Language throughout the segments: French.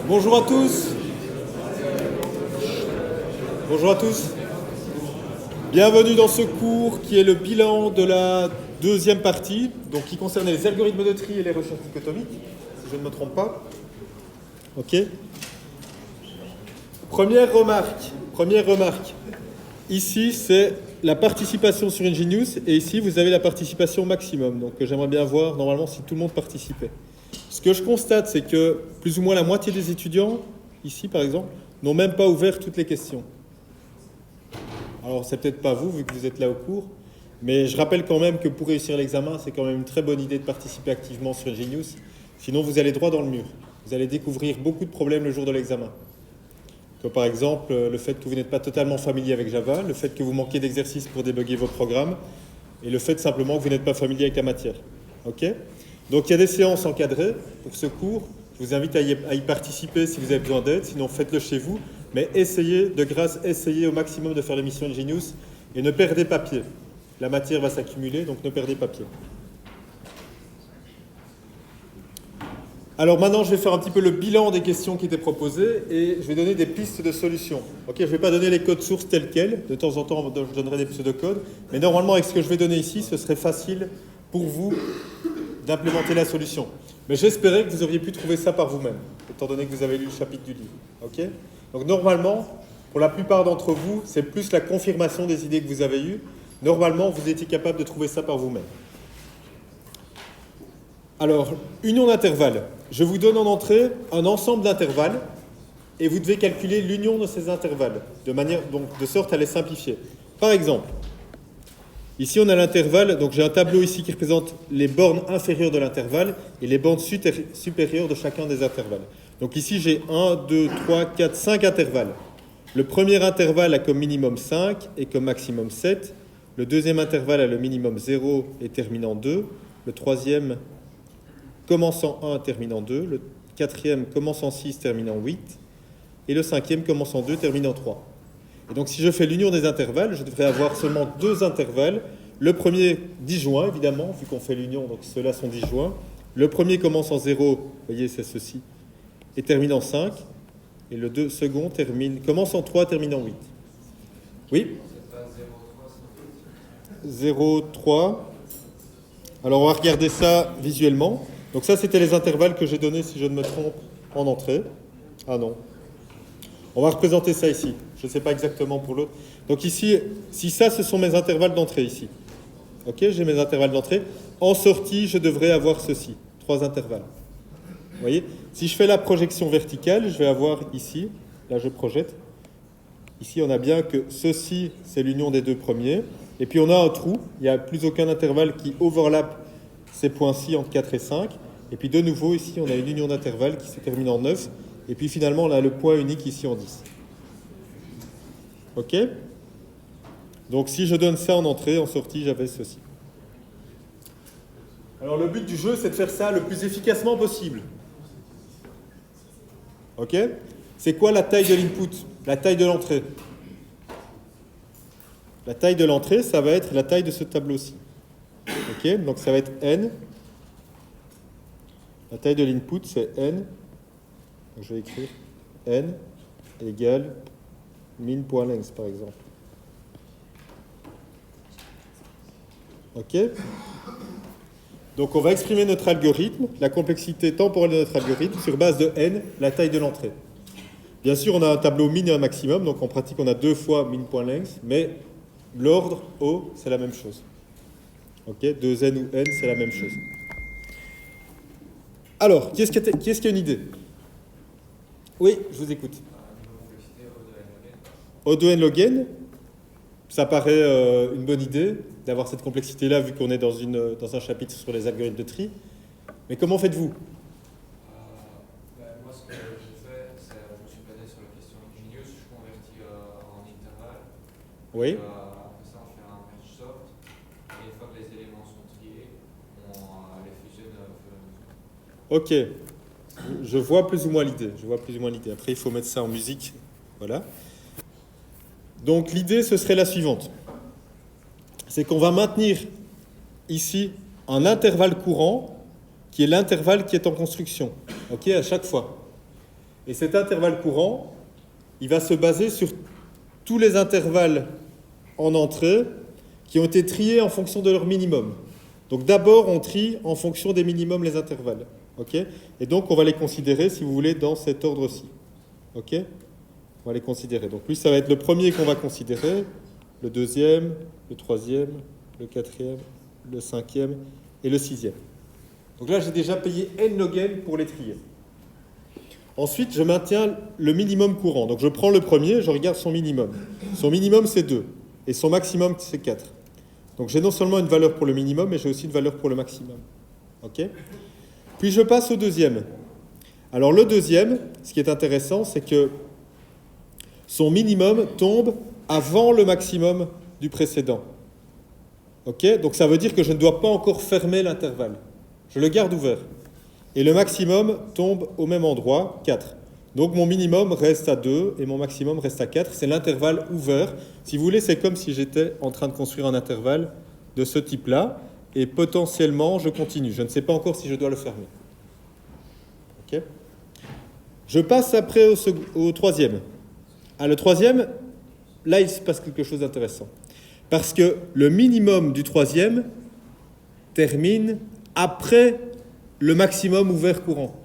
Bonjour à tous. Bonjour à tous. Bienvenue dans ce cours qui est le bilan de la deuxième partie, donc qui concerne les algorithmes de tri et les recherches dichotomiques, si je ne me trompe pas. Ok. Première remarque. Ici, c'est la participation sur Ingenious, et ici, vous avez la participation maximum. Donc, j'aimerais bien voir, normalement, si tout le monde participait. Ce que je constate, c'est que plus ou moins la moitié des étudiants, ici, par exemple, n'ont même pas ouvert toutes les questions. Alors, c'est peut-être pas vous, vu que vous êtes là au cours, mais je rappelle quand même que pour réussir l'examen, c'est quand même une très bonne idée de participer activement sur Ingenious. Sinon, vous allez droit dans le mur. Vous allez découvrir beaucoup de problèmes le jour de l'examen. Comme par exemple, le fait que vous n'êtes pas totalement familier avec Java, le fait que vous manquez d'exercices pour débugger vos programmes, et le fait simplement que vous n'êtes pas familier avec la matière. Ok ? Donc, il y a des séances encadrées pour ce cours. Je vous invite à y participer si vous avez besoin d'aide, sinon faites-le chez vous. Mais essayez au maximum de faire l'émission Ingenious et ne perdez pas pied. La matière va s'accumuler, donc ne perdez pas pied. Alors maintenant, je vais faire un petit peu le bilan des questions qui étaient proposées et je vais donner des pistes de solutions. Ok, je ne vais pas donner les codes sources tels quels. De temps en temps, je donnerai des pseudo-codes. Mais normalement, avec ce que je vais donner ici, ce serait facile pour vous d'implémenter la solution. Mais j'espérais que vous auriez pu trouver ça par vous-même, étant donné que vous avez lu le chapitre du livre. Ok ? Donc normalement, pour la plupart d'entre vous, c'est plus la confirmation des idées que vous avez eues. Normalement, vous étiez capable de trouver ça par vous-même. Alors, union d'intervalles. Je vous donne en entrée un ensemble d'intervalles et vous devez calculer l'union de ces intervalles, de sorte à les simplifier. Par exemple, ici on a l'intervalle, donc j'ai un tableau ici qui représente les bornes inférieures de l'intervalle et les bornes supérieures de chacun des intervalles. Donc ici j'ai 1, 2, 3, 4, 5 intervalles. Le premier intervalle a comme minimum 5 et comme maximum 7. Le deuxième intervalle a le minimum 0 et terminant 2. Le troisième commençant 1, terminant 2. Le quatrième commençant 6, terminant 8. Et le cinquième commençant 2, terminant 3. Et donc si je fais l'union des intervalles, je devrais avoir seulement deux intervalles. Le premier disjoint, évidemment, vu qu'on fait l'union, donc ceux-là sont disjoints. Le premier commence en 0, vous voyez, c'est ceci, et termine en 5. Et le second commence en 3, termine en 8. Oui ? 0, 3. Alors on va regarder ça visuellement. Donc ça, c'était les intervalles que j'ai donnés, si je ne me trompe, en entrée. Ah non. On va représenter ça ici. Je ne sais pas exactement pour l'autre. Donc ici, si ça, ce sont mes intervalles d'entrée ici. Ok, j'ai mes intervalles d'entrée. En sortie, je devrais avoir ceci. 3 intervalles. Vous voyez ? Si je fais la projection verticale, je vais avoir ici, là je projette. Ici, on a bien que ceci, c'est l'union des deux premiers. Et puis on a un trou. Il n'y a plus aucun intervalle qui overlappe ces points-ci entre 4 et 5. Et puis de nouveau, ici, on a une union d'intervalles qui se termine en 9. Et puis finalement, on a le point unique ici en 10. Ok ? Donc si je donne ça en entrée, en sortie, j'avais ceci. Alors le but du jeu, c'est de faire ça le plus efficacement possible. Ok ? C'est quoi la taille de l'input ? La taille de l'entrée ? La taille de l'entrée, ça va être la taille de ce tableau-ci. Ok ? Donc ça va être n. La taille de l'input, c'est n. Donc, je vais écrire n égale min.length, par exemple. Ok ? Donc on va exprimer notre algorithme, la complexité temporelle de notre algorithme, sur base de n, la taille de l'entrée. Bien sûr, on a un tableau min et un maximum, donc en pratique, on a 2 fois min.length, mais l'ordre O, c'est la même chose. Ok ? 2n ou n, c'est la même chose. Alors, qui est-ce qui a une idée ? Oui, je vous écoute. O2n log n, ça paraît une bonne idée d'avoir cette complexité-là, vu qu'on est dans un chapitre sur les algorithmes de tri. Mais comment faites-vous ? Moi, ce que je fais, c'est je me suis basé sur la question Ingenious, je convertis en intervalle. Oui. Après ça, on fait un merge sort. Et une fois que les éléments sont triés, on les fusionne au fur et à mesure. Ok. Je vois plus ou moins l'idée. Après, il faut mettre ça en musique. Voilà. Donc, l'idée, ce serait la suivante. C'est qu'on va maintenir ici un intervalle courant qui est l'intervalle qui est en construction. Ok, à chaque fois. Et cet intervalle courant, il va se baser sur tous les intervalles en entrée qui ont été triés en fonction de leur minimum. Donc d'abord, on trie en fonction des minimums les intervalles. Okay, et donc, on va les considérer, si vous voulez, dans cet ordre-ci. OK? On va les considérer. Donc lui, ça va être le premier qu'on va considérer, le deuxième, le troisième, le quatrième, le cinquième et le sixième. Donc là, j'ai déjà payé n log n pour les trier. Ensuite, je maintiens le minimum courant. Donc je prends le premier, je regarde son minimum. Son minimum, c'est 2. Et son maximum, c'est 4. Donc j'ai non seulement une valeur pour le minimum, mais j'ai aussi une valeur pour le maximum. OK? Puis je passe au deuxième. Alors le deuxième, ce qui est intéressant, c'est que son minimum tombe avant le maximum du précédent. OK? Donc ça veut dire que je ne dois pas encore fermer l'intervalle. Je le garde ouvert. Et le maximum tombe au même endroit, 4. Donc mon minimum reste à 2 et mon maximum reste à 4. C'est l'intervalle ouvert. Si vous voulez, c'est comme si j'étais en train de construire un intervalle de ce type-là. Et potentiellement, je continue. Je ne sais pas encore si je dois le fermer. OK? Je passe après au troisième. Ah, le troisième, là, il se passe quelque chose d'intéressant. Parce que le minimum du troisième termine après le maximum ouvert courant.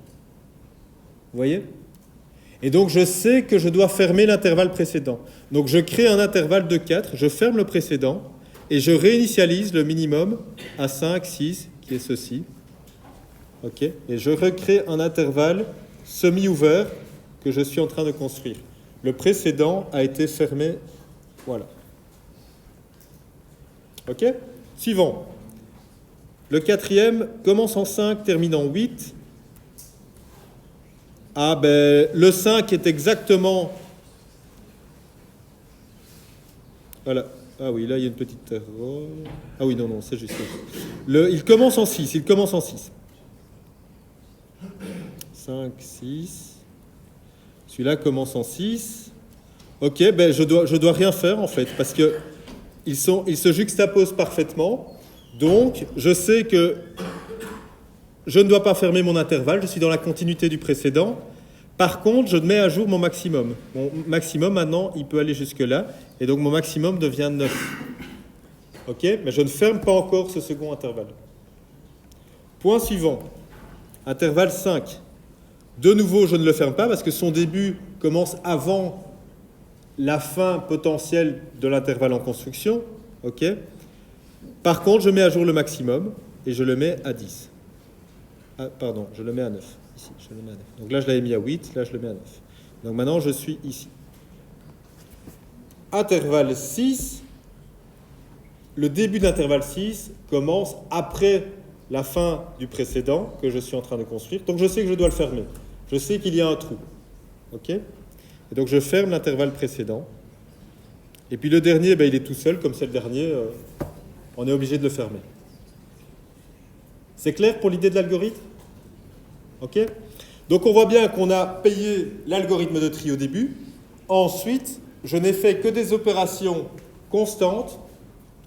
Vous voyez? Et donc, je sais que je dois fermer l'intervalle précédent. Donc, je crée un intervalle de 4, je ferme le précédent, et je réinitialise le minimum à 5, 6, qui est ceci. OK? Et je recrée un intervalle semi-ouvert que je suis en train de construire. Le précédent a été fermé. Voilà. OK? Suivant. Le quatrième commence en 5, termine en 8. Ah ben, le 5 est exactement... Voilà. Ah oui, là, il y a une petite erreur. Ah oui, non, c'est juste ça. Il commence en 6, 5, 6. Celui-là commence en 6. OK, ben je dois rien faire, en fait, parce que ils se juxtaposent parfaitement. Donc, je sais que je ne dois pas fermer mon intervalle, je suis dans la continuité du précédent. Par contre, je mets à jour mon maximum. Mon maximum, maintenant, il peut aller jusque-là. Et donc, mon maximum devient 9. OK? Mais je ne ferme pas encore ce second intervalle. Point suivant. Intervalle 5. De nouveau, je ne le ferme pas parce que son début commence avant la fin potentielle de l'intervalle en construction. OK? Par contre, je mets à jour le maximum et je le mets à 10. Ah, pardon, je le mets à 9. Ici, je le mets à 9. Donc là, je l'avais mis à 8, là, je le mets à 9. Donc maintenant, je suis ici. Intervalle 6. Le début d'intervalle 6 commence après la fin du précédent que je suis en train de construire. Donc je sais que je dois le fermer. Je sais qu'il y a un trou. OK? Et donc je ferme l'intervalle précédent. Et puis le dernier, ben, il est tout seul, comme c'est le dernier, on est obligé de le fermer. C'est clair pour l'idée de l'algorithme? OK? Donc on voit bien qu'on a payé l'algorithme de tri au début. Ensuite, je n'ai fait que des opérations constantes,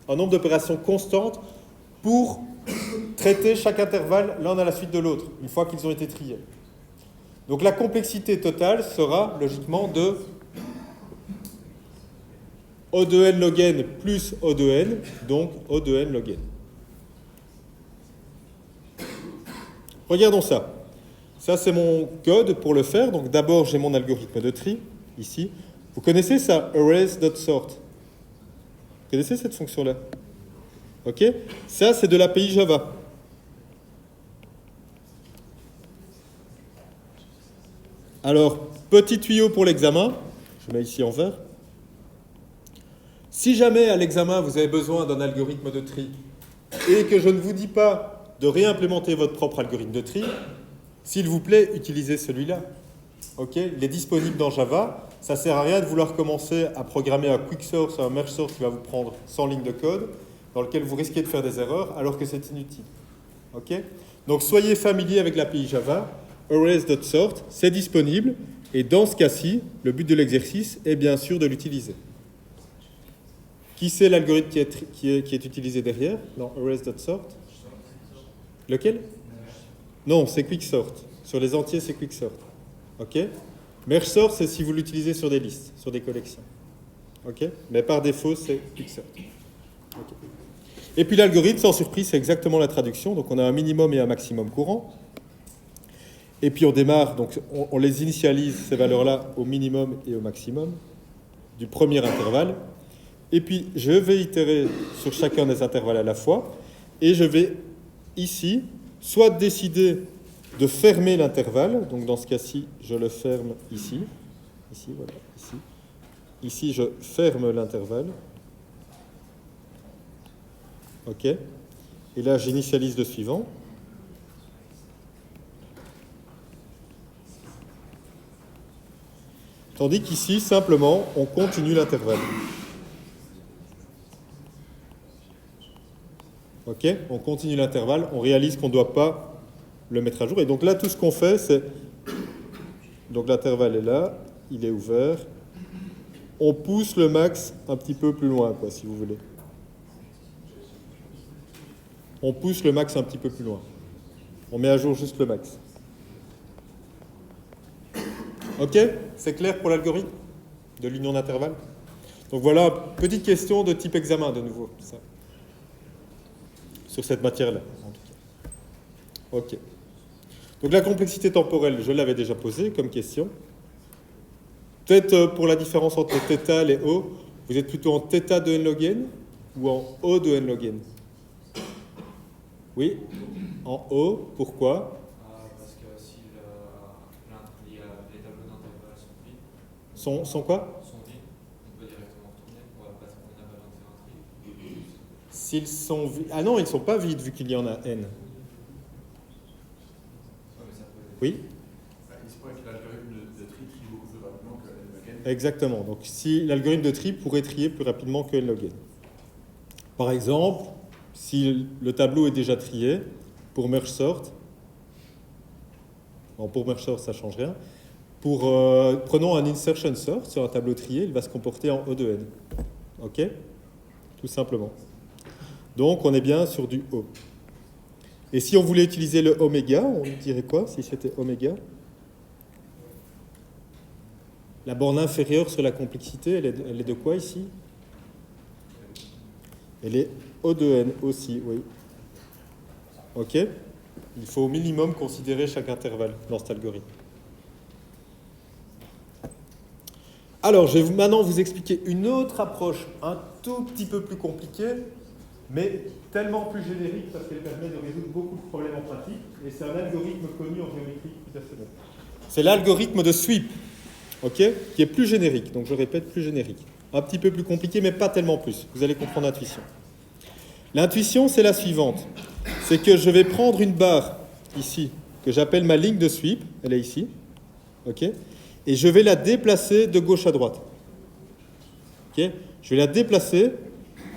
un nombre d'opérations constantes, pour traiter chaque intervalle l'un à la suite de l'autre, une fois qu'ils ont été triés. Donc la complexité totale sera logiquement de O de n log n plus O de n, donc O de n log n. Regardons ça. Ça, c'est mon code pour le faire. Donc d'abord, j'ai mon algorithme de tri, ici. Vous connaissez ça, arrays.sort? Vous connaissez cette fonction-là? OK? Ça, c'est de l'API Java. Alors, petit tuyau pour l'examen. Je mets ici en vert. Si jamais à l'examen, vous avez besoin d'un algorithme de tri et que je ne vous dis pas de réimplémenter votre propre algorithme de tri, s'il vous plaît, utilisez celui-là. OK? Il est disponible dans Java. Ça ne sert à rien de vouloir commencer à programmer un quick source, un merge source qui va vous prendre 100 lignes de code, dans lequel vous risquez de faire des erreurs, alors que c'est inutile. OK? Donc, soyez familier avec l'API Java. Arrays.sort, c'est disponible. Et dans ce cas-ci, le but de l'exercice est bien sûr de l'utiliser. Qui c'est l'algorithme qui est utilisé derrière dans arrays.sort? Lequel? Non, c'est quicksort. Sur les entiers, c'est quicksort. OK? Merge sort, c'est si vous l'utilisez sur des listes, sur des collections. OK? Mais par défaut, c'est quicksort. OK. Et puis l'algorithme, sans surprise, c'est exactement la traduction. Donc on a un minimum et un maximum courant. Et puis on démarre, donc on les initialise, ces valeurs-là, au minimum et au maximum du premier intervalle. Et puis je vais itérer sur chacun des intervalles à la fois. Et je vais ici, soit décider de fermer l'intervalle. Donc dans ce cas-ci, je le ferme ici. Ici, voilà, ici. Ici, je ferme l'intervalle. OK. Et là, j'initialise le suivant. Tandis qu'ici, simplement, on continue l'intervalle. OK. On continue l'intervalle. On réalise qu'on ne doit pas le mettre à jour. Et donc là, tout ce qu'on fait, c'est... Donc l'intervalle est là. Il est ouvert. On pousse le max un petit peu plus loin, quoi, si vous voulez. On pousse le max un petit peu plus loin. On met à jour juste le max. OK? C'est clair pour l'algorithme de l'union d'intervalles? Donc voilà, petite question de type examen de nouveau. Ça. Sur cette matière-là, en tout cas. OK. Donc la complexité temporelle, je l'avais déjà posée comme question. Peut-être pour la différence entre θ et O, vous êtes plutôt en θ de n log n ou en O de n log n? Oui, en O, pourquoi? Parce que si les tableaux d'intervalle sont vides, Sont quoi? sont vides, on peut directement retourner, on n'a pas besoin de faire un tri. S'ils sont vides... Ah non, ils ne sont pas vides vu qu'il y en a n. Ouais, mais ça peut... Oui? Il se pourrait que l'algorithme de tri trie beaucoup plus rapidement que n log n. Exactement. Donc si l'algorithme de tri pourrait trier plus rapidement que n log n. Par exemple, si le tableau est déjà trié, pour merge sort, bon, pour merge sort ça ne change rien, prenons un insertion sort sur un tableau trié, il va se comporter en O de n. OK? Tout simplement. Donc on est bien sur du O. Et si on voulait utiliser le oméga, on dirait quoi si c'était oméga? La borne inférieure sur la complexité, elle est de quoi ici? Elle est O de n aussi, oui. OK? Il faut au minimum considérer chaque intervalle dans cet algorithme. Alors, je vais maintenant vous expliquer une autre approche un tout petit peu plus compliquée, mais tellement plus générique parce qu'elle permet de résoudre beaucoup de problèmes en pratique. Et c'est un algorithme connu en géométrie tout à fait bon. C'est l'algorithme de sweep, OK? Qui est plus générique. Donc, je répète, plus générique. Un petit peu plus compliqué, mais pas tellement plus. Vous allez comprendre l'intuition. L'intuition, c'est la suivante. C'est que je vais prendre une barre ici, que j'appelle ma ligne de sweep. Elle est ici. OK? Et je vais la déplacer de gauche à droite. OK? Je vais la déplacer.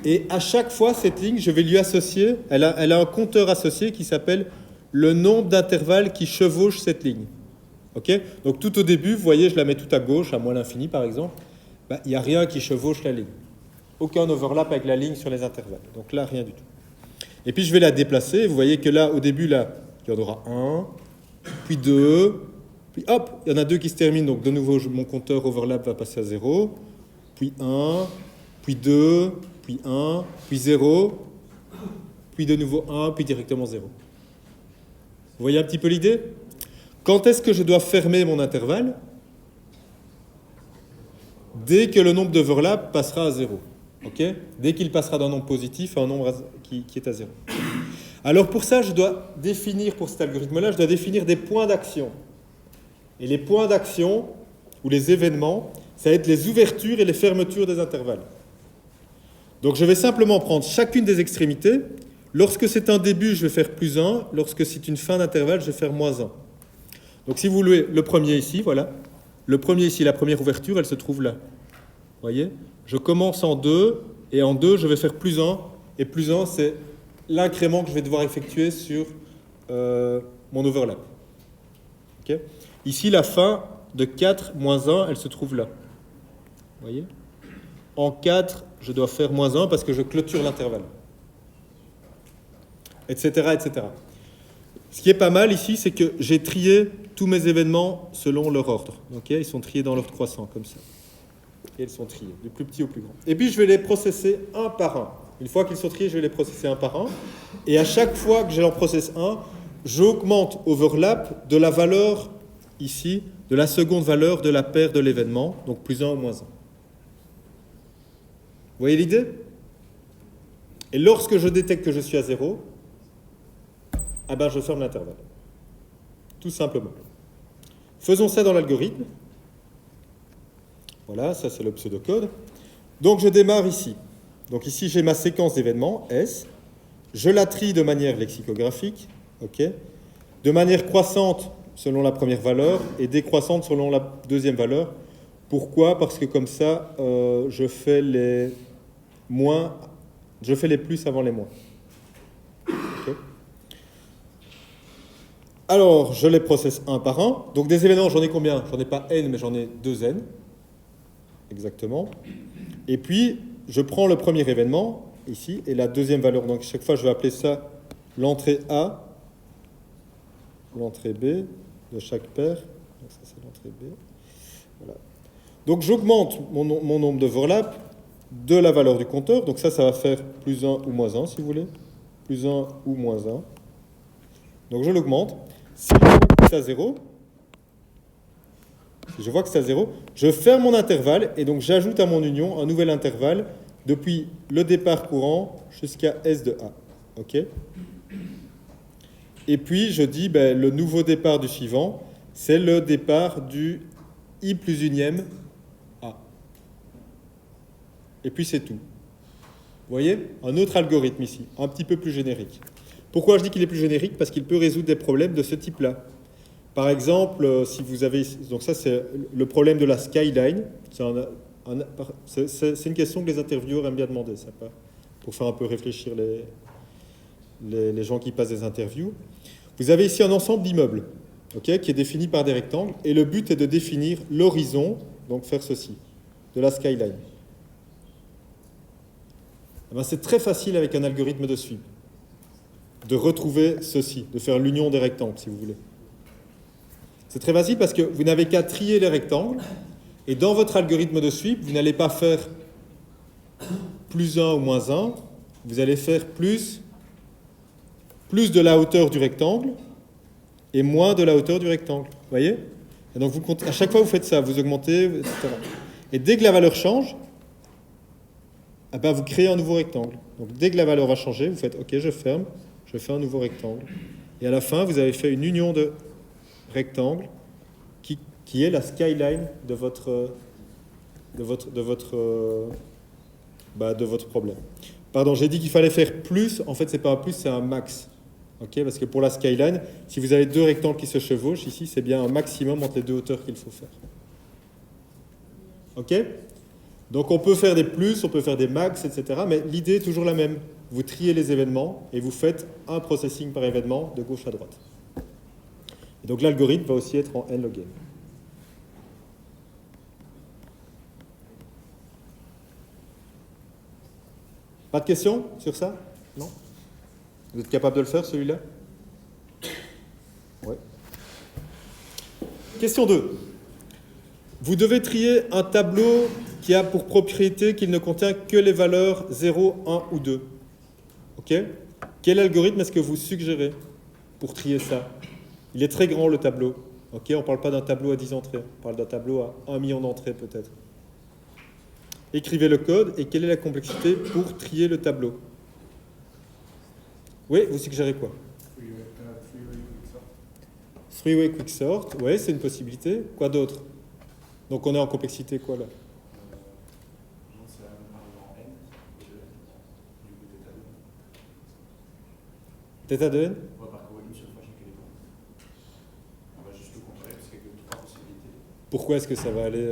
Et à chaque fois, cette ligne, je vais lui associer, elle a un compteur associé qui s'appelle le nombre d'intervalles qui chevauchent cette ligne. OK? Donc tout au début, vous voyez, je la mets tout à gauche, à moins l'infini par exemple, il n'y a rien qui chevauche la ligne. Aucun overlap avec la ligne sur les intervalles. Donc là, rien du tout. Et puis je vais la déplacer, vous voyez que là, au début, là, il y en aura un, puis deux, puis hop, il y en a deux qui se terminent, donc de nouveau, mon compteur overlap va passer à 0, puis 1, puis 2, puis 1, puis 0, puis de nouveau 1, puis directement 0. Vous voyez un petit peu l'idée? Quand est-ce que je dois fermer mon intervalle? Dès que le nombre d'overlap passera à 0. Okay? Dès qu'il passera d'un nombre positif à un nombre qui est à 0. Alors pour ça, je dois définir, pour cet algorithme-là, je dois définir des points d'action. Et les points d'action, ou les événements, ça va être les ouvertures et les fermetures des intervalles. Donc je vais simplement prendre chacune des extrémités. Lorsque c'est un début, je vais faire plus 1. Lorsque c'est une fin d'intervalle, je vais faire moins 1. Donc si vous voulez, le premier ici, voilà. Le premier ici, la première ouverture, elle se trouve là. Vous voyez? Je commence en 2, et en 2, je vais faire plus 1. Et plus 1, c'est l'incrément que je vais devoir effectuer sur mon overlap. Okay? Ici, la fin de 4 moins 1, elle se trouve là. Vous voyez? En 4, je dois faire moins 1 parce que je clôture l'intervalle. Etc., etc. Ce qui est pas mal ici, c'est que j'ai trié tous mes événements selon leur ordre. Ok, ils sont triés dans l'ordre croissant, comme ça. Et ils sont triés, du plus petit au plus grand. Et puis, je vais les processer un par un. Une fois qu'ils sont triés, je vais les processer un par un. Et à chaque fois que j'en processe un, j'augmente overlap de la valeur, ici, de la seconde valeur de la paire de l'événement, donc plus 1 ou moins 1. Vous voyez l'idée? Et lorsque je détecte que je suis à 0, ah ben je ferme l'intervalle. Tout simplement. Faisons ça dans l'algorithme. Voilà, ça c'est le pseudocode. Donc je démarre ici. Donc ici j'ai ma séquence d'événements, S. Je la trie de manière lexicographique, ok, de manière croissante selon la première valeur et décroissante selon la deuxième valeur. Pourquoi? Parce que comme ça, je fais les plus avant les moins. Okay. Alors, je les processe un par un. Donc des événements, j'en ai combien? J'en ai pas n, mais j'en ai 2n. Exactement. Et puis, je prends le premier événement, ici, et la deuxième valeur. Donc chaque fois, je vais appeler ça l'entrée A, l'entrée B de chaque paire. Donc ça, c'est l'entrée B. Voilà. Donc j'augmente mon nombre d'overlaps de la valeur du compteur. Donc ça va faire plus 1 ou moins 1, si vous voulez. Plus 1 ou moins 1. Donc je l'augmente. Si je vois que c'est à 0, je ferme mon intervalle et donc j'ajoute à mon union un nouvel intervalle depuis le départ courant jusqu'à S de A. OK? Et puis je dis le nouveau départ du suivant, c'est le départ du I plus unième A. Et puis c'est tout. Vous voyez? Un autre algorithme ici, un petit peu plus générique. Pourquoi je dis qu'il est plus générique? Parce qu'il peut résoudre des problèmes de ce type-là. Par exemple, si vous avez... Donc ça, c'est le problème de la skyline. C'est une question que les intervieweurs aiment bien demander, ça, pour faire un peu réfléchir les gens qui passent des interviews. Vous avez ici un ensemble d'immeubles, okay, qui est défini par des rectangles, et le but est de définir l'horizon, donc faire ceci, de la skyline. C'est très facile avec un algorithme de sweep de retrouver ceci, de faire l'union des rectangles, si vous voulez. C'est très facile parce que vous n'avez qu'à trier les rectangles, et dans votre algorithme de sweep, vous n'allez pas faire plus 1 ou moins 1, vous allez faire plus de la hauteur du rectangle et moins de la hauteur du rectangle. Vous voyez? Et donc à chaque fois vous faites ça, vous augmentez, etc. Et dès que la valeur change, vous créez un nouveau rectangle. Donc dès que la valeur va changer, vous faites OK, je ferme, je fais un nouveau rectangle. Et à la fin, vous avez fait une union de rectangles qui est la skyline de votre problème. Pardon, j'ai dit qu'il fallait faire plus. En fait, c'est pas un plus, c'est un max. Okay, parce que pour la skyline, si vous avez deux rectangles qui se chevauchent, ici, c'est bien un maximum entre les deux hauteurs qu'il faut faire. OK? Donc on peut faire des plus, on peut faire des max, etc. Mais l'idée est toujours la même. Vous triez les événements et vous faites un processing par événement de gauche à droite. Et donc l'algorithme va aussi être en n log n. Pas de questions sur ça? Non? Vous êtes capable de le faire, celui-là? Oui. Question 2. Vous devez trier un tableau qui a pour propriété qu'il ne contient que les valeurs 0, 1 ou 2. OK? Quel algorithme est-ce que vous suggérez pour trier ça? Il est très grand, le tableau. OK? On ne parle pas d'un tableau à 10 entrées. On parle d'un tableau à 1 million d'entrées, peut-être. Écrivez le code et quelle est la complexité pour trier le tableau? Oui, vous suggérez quoi? Three-way quicksort, oui, c'est une possibilité. Quoi d'autre? Donc on est en complexité quoi là? Θ de n? On va parcourir une seule fois chaque élément. On va juste le comparer parce qu'il y a trois possibilités. Pourquoi est-ce que ça va aller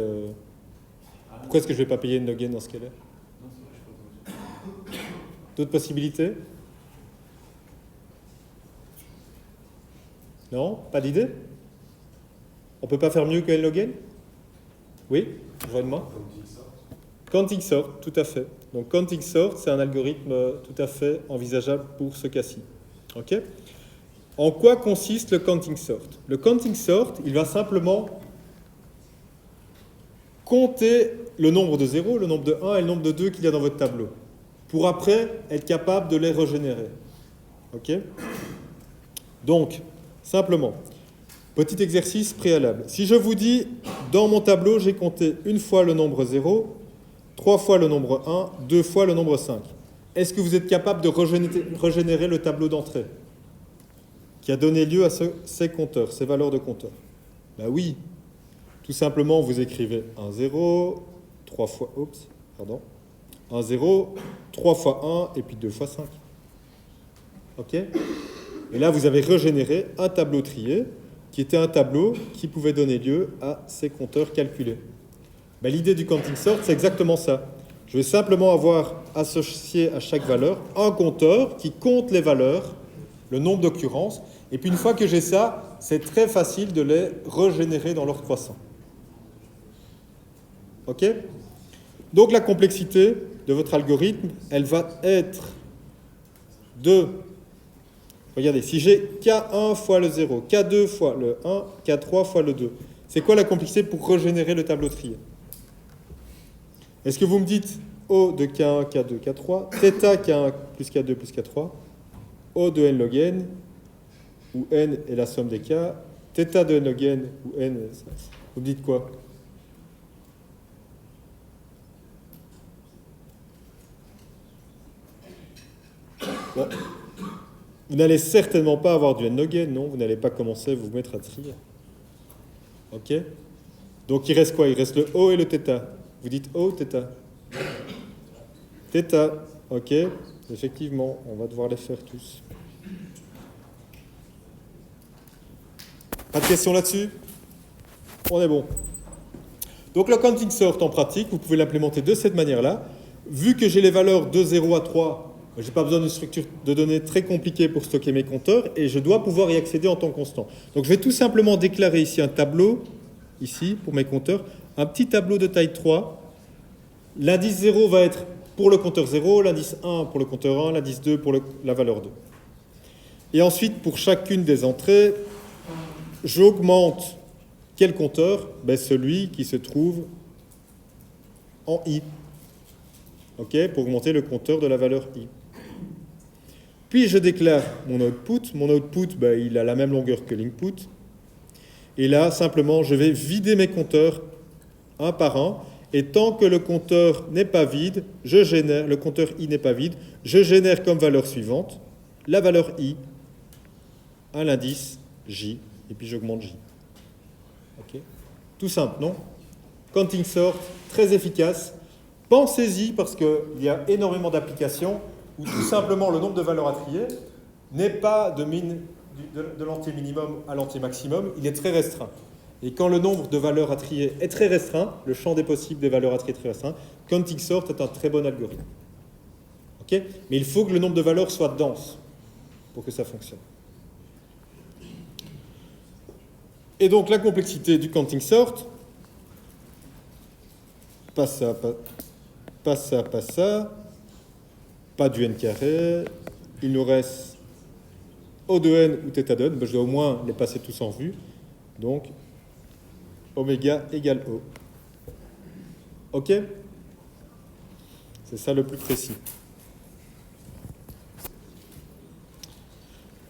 Pourquoi est-ce que je ne vais pas payer une log n dans ce cas-là? Non, c'est vrai, je crois que D'autres possibilités? Non? Pas d'idée? On ne peut pas faire mieux que n log n? Oui? Rejoignez-moi. Counting sort, tout à fait. Donc counting sort, c'est un algorithme tout à fait envisageable pour ce cas-ci. OK? En quoi consiste le counting sort? Le counting sort, il va simplement compter le nombre de 0, le nombre de 1 et le nombre de 2 qu'il y a dans votre tableau, pour après être capable de les régénérer. Ok? Donc, simplement, petit exercice préalable. Si je vous dis, dans mon tableau, j'ai compté une fois le nombre 0, 3 fois le nombre 1, 2 fois le nombre 5. Est-ce que vous êtes capable de régénérer le tableau d'entrée qui a donné lieu à ces compteurs, ces valeurs de compteurs? Ben oui. Tout simplement, vous écrivez 1, 0, 3 fois... Oups, pardon. 1, 0, 3 fois 1, et puis 2 fois 5. OK? Et là, vous avez régénéré un tableau trié, qui était un tableau qui pouvait donner lieu à ces compteurs calculés. Ben, l'idée du counting sort, c'est exactement ça. Je vais simplement avoir associé à chaque valeur un compteur qui compte les valeurs, le nombre d'occurrences, et puis une fois que j'ai ça, c'est très facile de les régénérer dans l'ordre croissant. OK? Donc la complexité de votre algorithme, elle va être de... Regardez, si j'ai K1 fois le 0, K2 fois le 1, K3 fois le 2, c'est quoi la complexité pour régénérer le tableau trié? Est-ce que vous me dites O de K1, K2, K3, θ K1 plus K2 plus K3, O de n log n, où n est la somme des k, θ de n log n, où n est... Vous me dites quoi? Bon. Vous n'allez certainement pas avoir du n log n, non? Vous n'allez pas commencer à vous mettre à trier. OK? Donc il reste quoi? Il reste le O et le θ. Vous dites O, θ? θ, OK? Effectivement, on va devoir les faire tous. Pas de questions là-dessus? On est bon. Donc le counting sort en pratique, vous pouvez l'implémenter de cette manière-là. Vu que j'ai les valeurs de 0 à 3, je n'ai pas besoin d'une structure de données très compliquée pour stocker mes compteurs et je dois pouvoir y accéder en temps constant. Donc je vais tout simplement déclarer ici un tableau, ici, pour mes compteurs, un petit tableau de taille 3. L'indice 0 va être pour le compteur 0, l'indice 1 pour le compteur 1, l'indice 2 pour la valeur 2. Et ensuite, pour chacune des entrées, j'augmente quel compteur? Ben, celui qui se trouve en i. OK, pour augmenter le compteur de la valeur i. Puis je déclare mon output. Mon output, ben, il a la même longueur que l'input. Et là, simplement, je vais vider mes compteurs un par un. Et tant que le compteur n'est pas vide, je génère, le compteur i n'est pas vide, je génère comme valeur suivante la valeur i à l'indice j. Et puis j'augmente j. OK? Tout simple, non? Counting sort, très efficace. Pensez-y parce qu'il y a énormément d'applications où tout simplement le nombre de valeurs à trier n'est pas de l'entier minimum à l'entier maximum, il est très restreint. Et quand le nombre de valeurs à trier est très restreint, le champ des possibles des valeurs à trier est très restreint, counting sort est un très bon algorithme. Okay? Mais il faut que le nombre de valeurs soit dense pour que ça fonctionne. Et donc la complexité du counting sort, pas ça, pas ça, pas ça, pas du n carré, il nous reste O de n ou θ de n, ben je dois au moins les passer tous en vue, donc oméga égale O. OK? C'est ça le plus précis.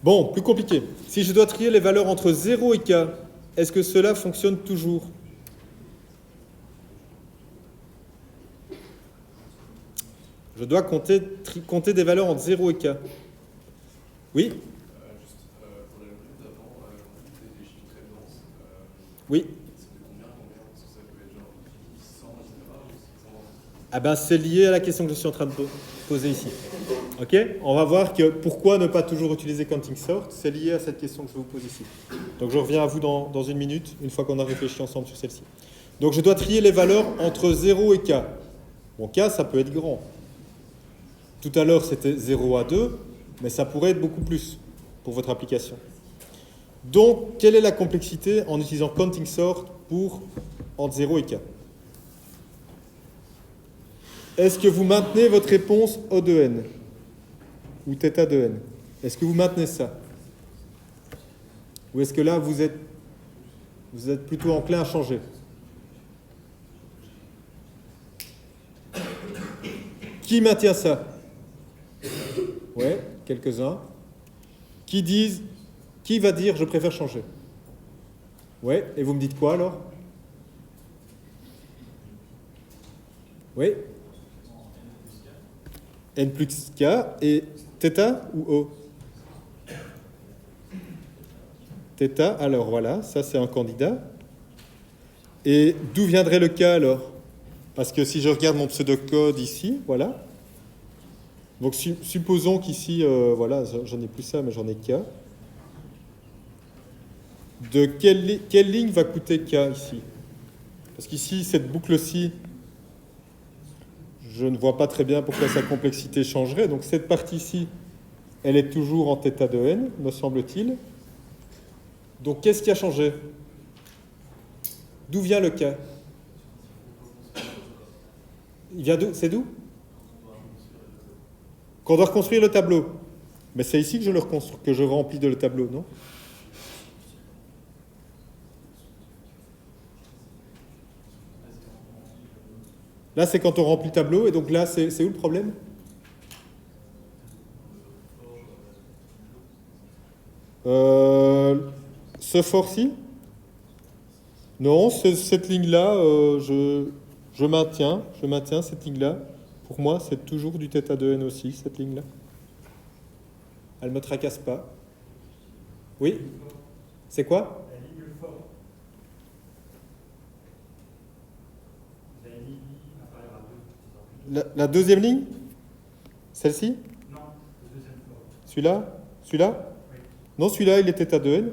Bon, plus compliqué. Si je dois trier les valeurs entre 0 et k, est-ce que cela fonctionne toujours? Je dois compter des valeurs entre 0 et k. Oui? Juste pour l'algorithme d'avant, des chiffres très denses. Oui. C'est de combien? Parce que ça peut être genre 100, etc. Ah ben, c'est lié à la question que je suis en train de poser ici. OK? On va voir que pourquoi ne pas toujours utiliser counting sort, c'est lié à cette question que je vous pose ici. Donc je reviens à vous dans une minute, une fois qu'on a réfléchi ensemble sur celle-ci. Donc je dois trier les valeurs entre 0 et k. Bon, k, ça peut être grand. Tout à l'heure, c'était 0 à 2, mais ça pourrait être beaucoup plus pour votre application. Donc, quelle est la complexité en utilisant counting sort pour entre 0 et k? Est-ce que vous maintenez votre réponse O de n ou θ de n? Est-ce que vous maintenez ça? Ou est-ce que là, vous êtes plutôt enclin à changer? Qui maintient ça? Ouais, quelques-uns. Qui va dire je préfère changer? Ouais, et vous me dites quoi alors? Oui. N plus K et θ ou O? θ, alors voilà, ça c'est un candidat. Et d'où viendrait le K alors? Parce que si je regarde mon pseudocode ici, voilà. Donc supposons qu'ici, voilà, j'en ai plus ça, mais j'en ai K. De quelle ligne va coûter K ici? Parce qu'ici, cette boucle-ci, je ne vois pas très bien pourquoi sa complexité changerait. Donc cette partie-ci, elle est toujours en θ de n, me semble-t-il. Donc qu'est-ce qui a changé? D'où vient le K? Il vient d'où? C'est d'où? Qu'on doit reconstruire le tableau. Mais c'est ici que je remplis le tableau, non? Là, c'est quand on remplit le tableau, et donc là, c'est où le problème? Ce for-ci? Non, cette ligne-là, je maintiens cette ligne-là. Pour moi, c'est toujours du θ de n aussi, cette ligne-là. Elle ne me tracasse pas. Oui? C'est quoi? La ligne for. Vous avez mis inférieur à 2. La deuxième ligne? Celle-ci? Non, le deuxième for. Celui-là? Celui-là? Oui. Non, celui-là, il est θ de n.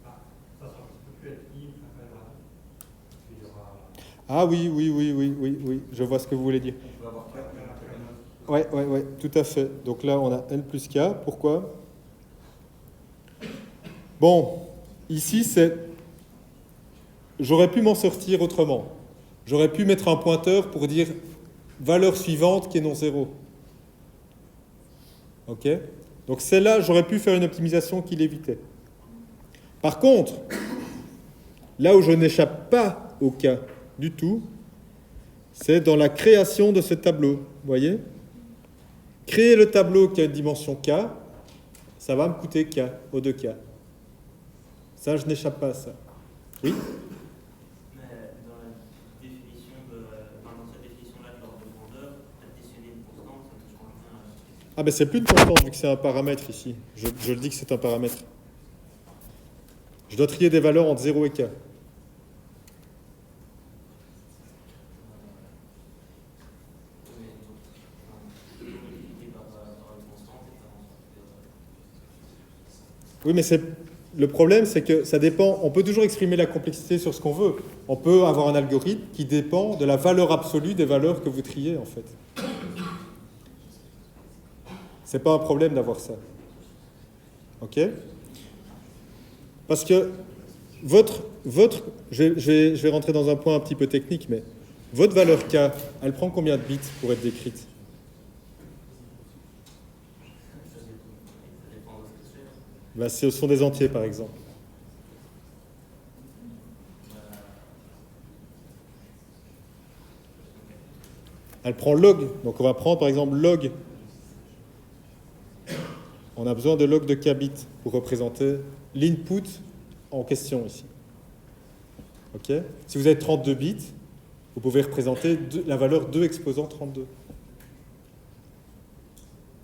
Ah, ça ne peut plus être i inférieur à 2. Il y aura... Ah oui, je vois ce que vous voulez dire. On peut avoir 4, mais Ouais, tout à fait. Donc là, on a n plus k. Pourquoi? Bon, ici, j'aurais pu m'en sortir autrement. J'aurais pu mettre un pointeur pour dire valeur suivante qui est non zéro. Ok? Donc celle-là, j'aurais pu faire une optimisation qui l'évitait. Par contre, là où je n'échappe pas au k du tout, c'est dans la création de ce tableau. Vous voyez? Créer le tableau qui a une dimension k, ça va me coûter k, O2k. Ça, je n'échappe pas à ça. Oui? Mais dans la définition dans cette définition-là de l'ordre de grandeur, additionner une constante, ça ne change rien. Ah ben c'est plus une constante vu que c'est un paramètre ici. Je le dis que c'est un paramètre. Je dois trier des valeurs entre 0 et k. Oui, mais le problème, c'est que ça dépend. On peut toujours exprimer la complexité sur ce qu'on veut. On peut avoir un algorithme qui dépend de la valeur absolue des valeurs que vous triez, en fait. C'est pas un problème d'avoir ça. Ok? Parce que je vais rentrer dans un point un petit peu technique, mais votre valeur k, elle prend combien de bits pour être décrite? Là, ce sont des entiers, par exemple. Elle prend log. Donc, on va prendre, par exemple, log. On a besoin de log de k bits pour représenter l'input en question ici. Ok? Si vous avez 32 bits, vous pouvez représenter la valeur 2 exposant 32. Vous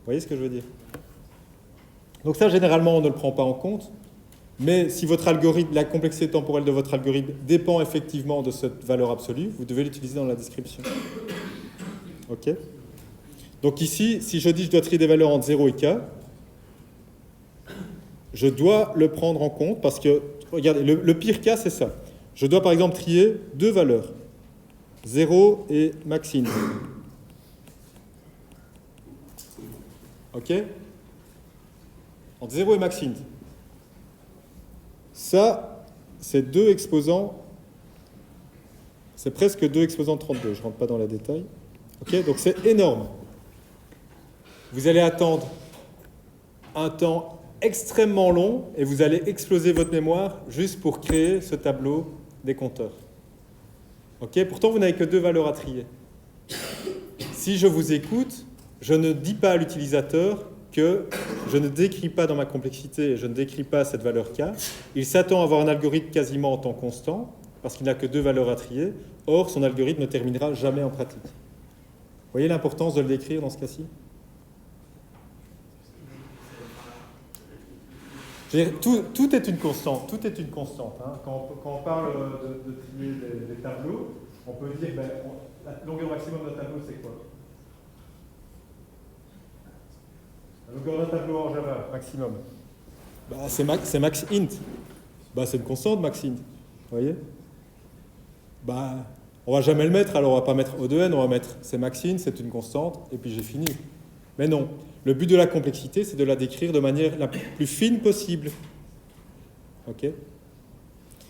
voyez ce que je veux dire? Donc ça, généralement, on ne le prend pas en compte. Mais si votre algorithme, la complexité temporelle de votre algorithme dépend effectivement de cette valeur absolue, vous devez l'utiliser dans la description. Ok? Donc ici, si je dis que je dois trier des valeurs entre 0 et k, je dois le prendre en compte parce que, regardez, le pire cas, c'est ça. Je dois par exemple trier deux valeurs, 0 et maxine. Ok? Entre 0 et maxine. Ça, c'est 2 exposants, c'est presque 2 exposants 32, je ne rentre pas dans les détails. Ok? Donc c'est énorme. Vous allez attendre un temps extrêmement long et vous allez exploser votre mémoire juste pour créer ce tableau des compteurs. Ok? Pourtant, vous n'avez que 2 valeurs à trier. Si je vous écoute, je ne dis pas à l'utilisateur que je ne décris pas dans ma complexité, je ne décris pas cette valeur K. Il s'attend à avoir un algorithme quasiment en temps constant, parce qu'il n'a que 2 valeurs à trier. Or, son algorithme ne terminera jamais en pratique. Vous voyez l'importance de le décrire dans ce cas-ci? Je veux dire, tout est une constante. Tout est une constante. Hein. Quand on parle de trier des tableaux, on peut dire la longueur maximum d'un tableau, c'est quoi? La longueur d'un tableau en Java, maximum. C'est max int. C'est une constante, max int. Vous voyez? On va jamais le mettre, alors on va pas mettre O de n, on va mettre c'est max int, c'est une constante, et puis j'ai fini. Mais non. Le but de la complexité, c'est de la décrire de manière la plus fine possible. Ok?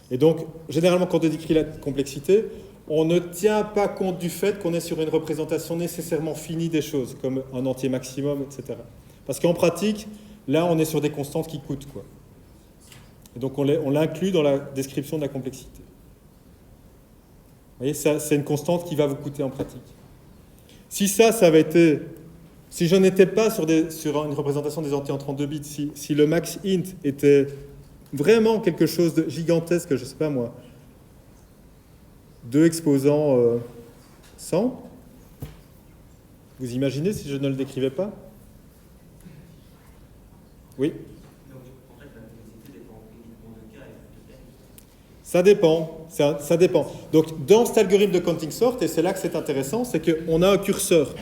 Et donc, généralement, quand on décrit la complexité, on ne tient pas compte du fait qu'on est sur une représentation nécessairement finie des choses, comme un entier maximum, etc. Parce qu'en pratique, là, on est sur des constantes qui coûtent, quoi. Et donc, on l'inclut dans la description de la complexité. Vous voyez, ça, c'est une constante qui va vous coûter en pratique. Si ça avait été... Si je n'étais pas sur une représentation des entiers en 32 bits, si le max int était vraiment quelque chose de gigantesque, je ne sais pas moi, 2 exposant 100, vous imaginez si je ne le décrivais pas? Oui? Donc, en fait, la complexité dépend uniquement de K et de N. Ça dépend, ça dépend. Donc, dans cet algorithme de counting sort, et c'est là que c'est intéressant, c'est qu'on a un curseur.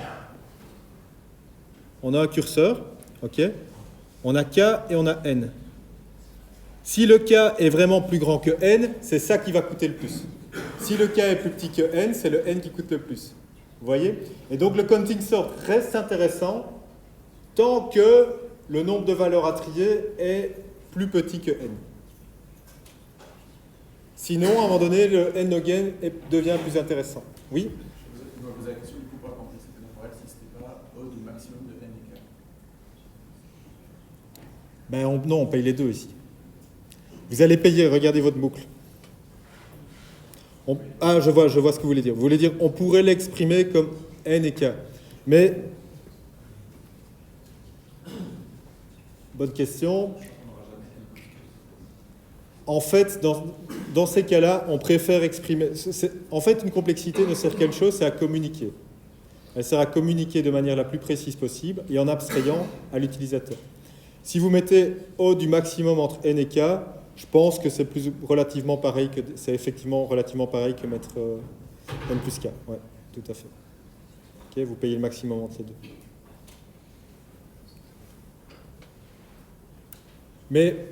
On a un curseur, ok? On a K et on a N. Si le K est vraiment plus grand que N, c'est ça qui va coûter le plus. Si le K est plus petit que N, c'est le N qui coûte le plus. Vous voyez? Et donc le counting sort reste intéressant tant que le nombre de valeurs à trier est plus petit que N. Sinon, à un moment donné, le N again devient plus intéressant. Oui? Je me posais la question du coup pour la complexité temporelle si ce n'était pas O du maximum de n et k. Non, on paye les deux ici. Vous allez payer, regardez votre boucle. Je vois ce que vous voulez dire. Vous voulez dire on pourrait l'exprimer comme n et k. Mais, bonne question. En fait, dans ces cas-là, on préfère exprimer... En fait, une complexité ne sert qu'à une chose, c'est à communiquer. Elle sert à communiquer de manière la plus précise possible et en abstrayant à l'utilisateur. Si vous mettez O du maximum entre n et k, je pense que c'est relativement pareil c'est effectivement relativement pareil que mettre n plus k. Ouais, tout à fait. Ok, vous payez le maximum entre les deux. Mais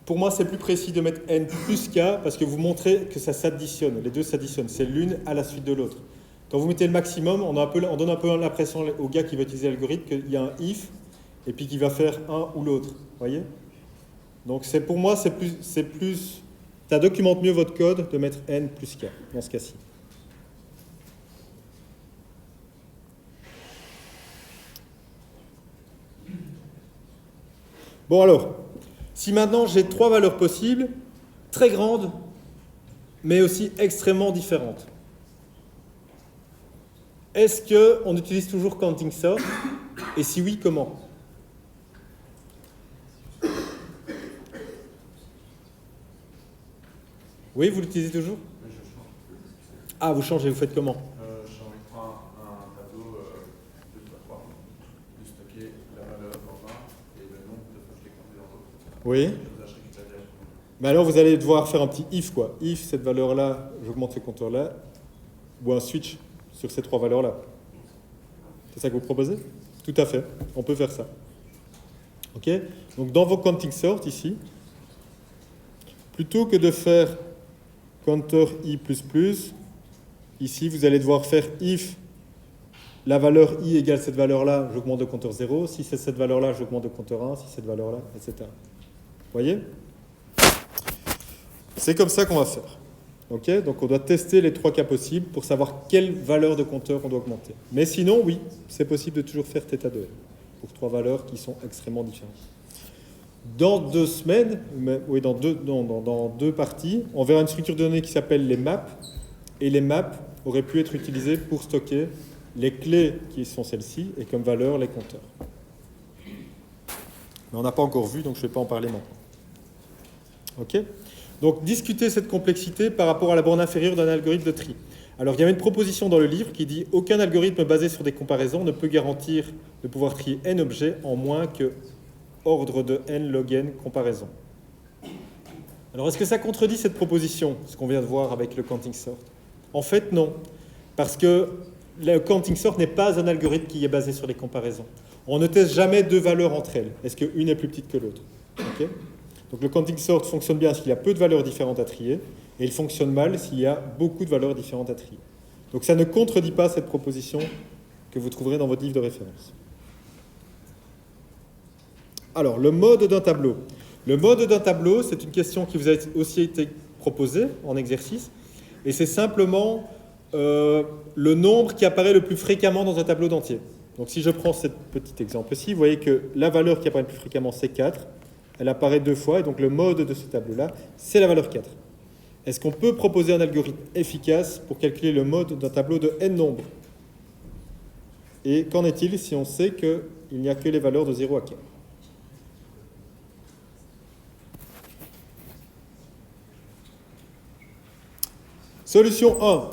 pour moi, c'est plus précis de mettre n plus k parce que vous montrez que ça s'additionne. Les deux s'additionnent. C'est l'une à la suite de l'autre. Quand vous mettez le maximum, on donne un peu l'impression au gars qui va utiliser l'algorithme qu'il y a un if et puis qu'il va faire un ou l'autre. Vous voyez? Donc pour moi, c'est plus... Ça documente mieux votre code de mettre n plus k dans ce cas-ci. Bon alors, si maintenant j'ai 3 valeurs possibles, très grandes, mais aussi extrêmement différentes, est-ce qu'on utilise toujours counting sort? Et si oui, comment? Oui, vous l'utilisez toujours? Mais je change. Ah, vous changez, vous faites comment? Je prends un tableau 2 x 3, de stocker la valeur dans un et le nombre de fois que je l'ai compté dans l'autre. Oui. Comme ça, je récupère directement. Mais alors, vous allez devoir faire un petit if, quoi. If, cette valeur-là, j'augmente ce compteur-là, ou un switch sur ces 3 valeurs-là. C'est ça que vous proposez? Tout à fait, on peut faire ça. Ok? Donc, dans vos counting sort, ici, plutôt que de faire counter i++, ici, vous allez devoir faire if la valeur i égale cette valeur-là, j'augmente de compteur 0. Si c'est cette valeur-là, j'augmente de compteur 1. Si c'est cette valeur-là, etc. Vous voyez? C'est comme ça qu'on va faire. Okay, donc on doit tester les 3 cas possibles pour savoir quelle valeur de compteur on doit augmenter. Mais sinon, oui, c'est possible de toujours faire θ de n pour 3 valeurs qui sont extrêmement différentes. Dans 2 semaines, oui, dans deux parties, on verra une structure de données qui s'appelle les maps. Et les maps auraient pu être utilisées pour stocker les clés qui sont celles-ci et comme valeur les compteurs. Mais on n'a pas encore vu, donc je ne vais pas en parler maintenant. OK ? Donc, discuter cette complexité par rapport à la borne inférieure d'un algorithme de tri. Alors, il y avait une proposition dans le livre qui dit « Aucun algorithme basé sur des comparaisons ne peut garantir de pouvoir trier n objets en moins que ordre de n log n comparaison. » Alors, est-ce que ça contredit cette proposition, ce qu'on vient de voir avec le counting sort? En fait, non. Parce que le counting sort n'est pas un algorithme qui est basé sur les comparaisons. On ne teste jamais 2 valeurs entre elles. Est-ce qu'une est plus petite que l'autre? Okay. Donc le counting sort fonctionne bien s'il y a peu de valeurs différentes à trier, et il fonctionne mal s'il y a beaucoup de valeurs différentes à trier. Donc ça ne contredit pas cette proposition que vous trouverez dans votre livre de référence. Alors, le mode d'un tableau. Le mode d'un tableau, c'est une question qui vous a aussi été proposée en exercice, et c'est simplement le nombre qui apparaît le plus fréquemment dans un tableau d'entier. Donc si je prends ce petit exemple-ci, vous voyez que la valeur qui apparaît le plus fréquemment, c'est 4. Elle apparaît 2 fois, et donc le mode de ce tableau-là, c'est la valeur 4. Est-ce qu'on peut proposer un algorithme efficace pour calculer le mode d'un tableau de n nombres? Et qu'en est-il si on sait qu'il n'y a que les valeurs de 0 à 4? Solution 1,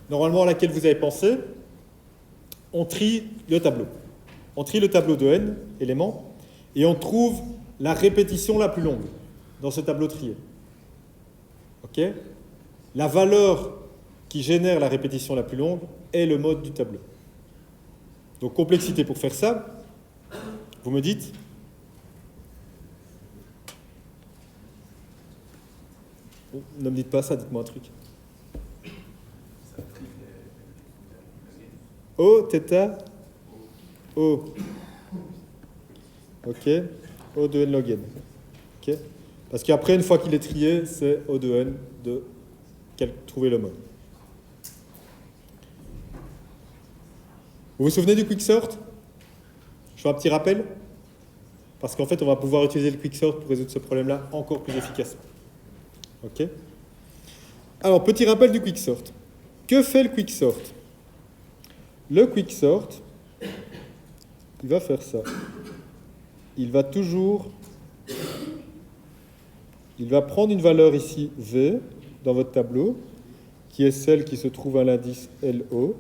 normalement à laquelle vous avez pensé, on trie le tableau. On trie le tableau de n éléments et on trouve la répétition la plus longue dans ce tableau trié. OK ? La valeur qui génère la répétition la plus longue est le mode du tableau. Donc complexité pour faire ça, vous me dites? Oh, ne me dites pas ça, dites-moi un truc. O, θ, O. OK. O de n log n. OK. Parce qu'après, une fois qu'il est trié, c'est O de n de trouver le mode. Vous vous souvenez du quicksort? Je fais un petit rappel. Parce qu'en fait, on va pouvoir utiliser le quicksort pour résoudre ce problème-là encore plus efficacement. OK. Alors, petit rappel du quicksort. Que fait le quicksort? Le quicksort, il va faire ça. Il va prendre une valeur ici, V, dans votre tableau, qui est celle qui se trouve à l'indice LO.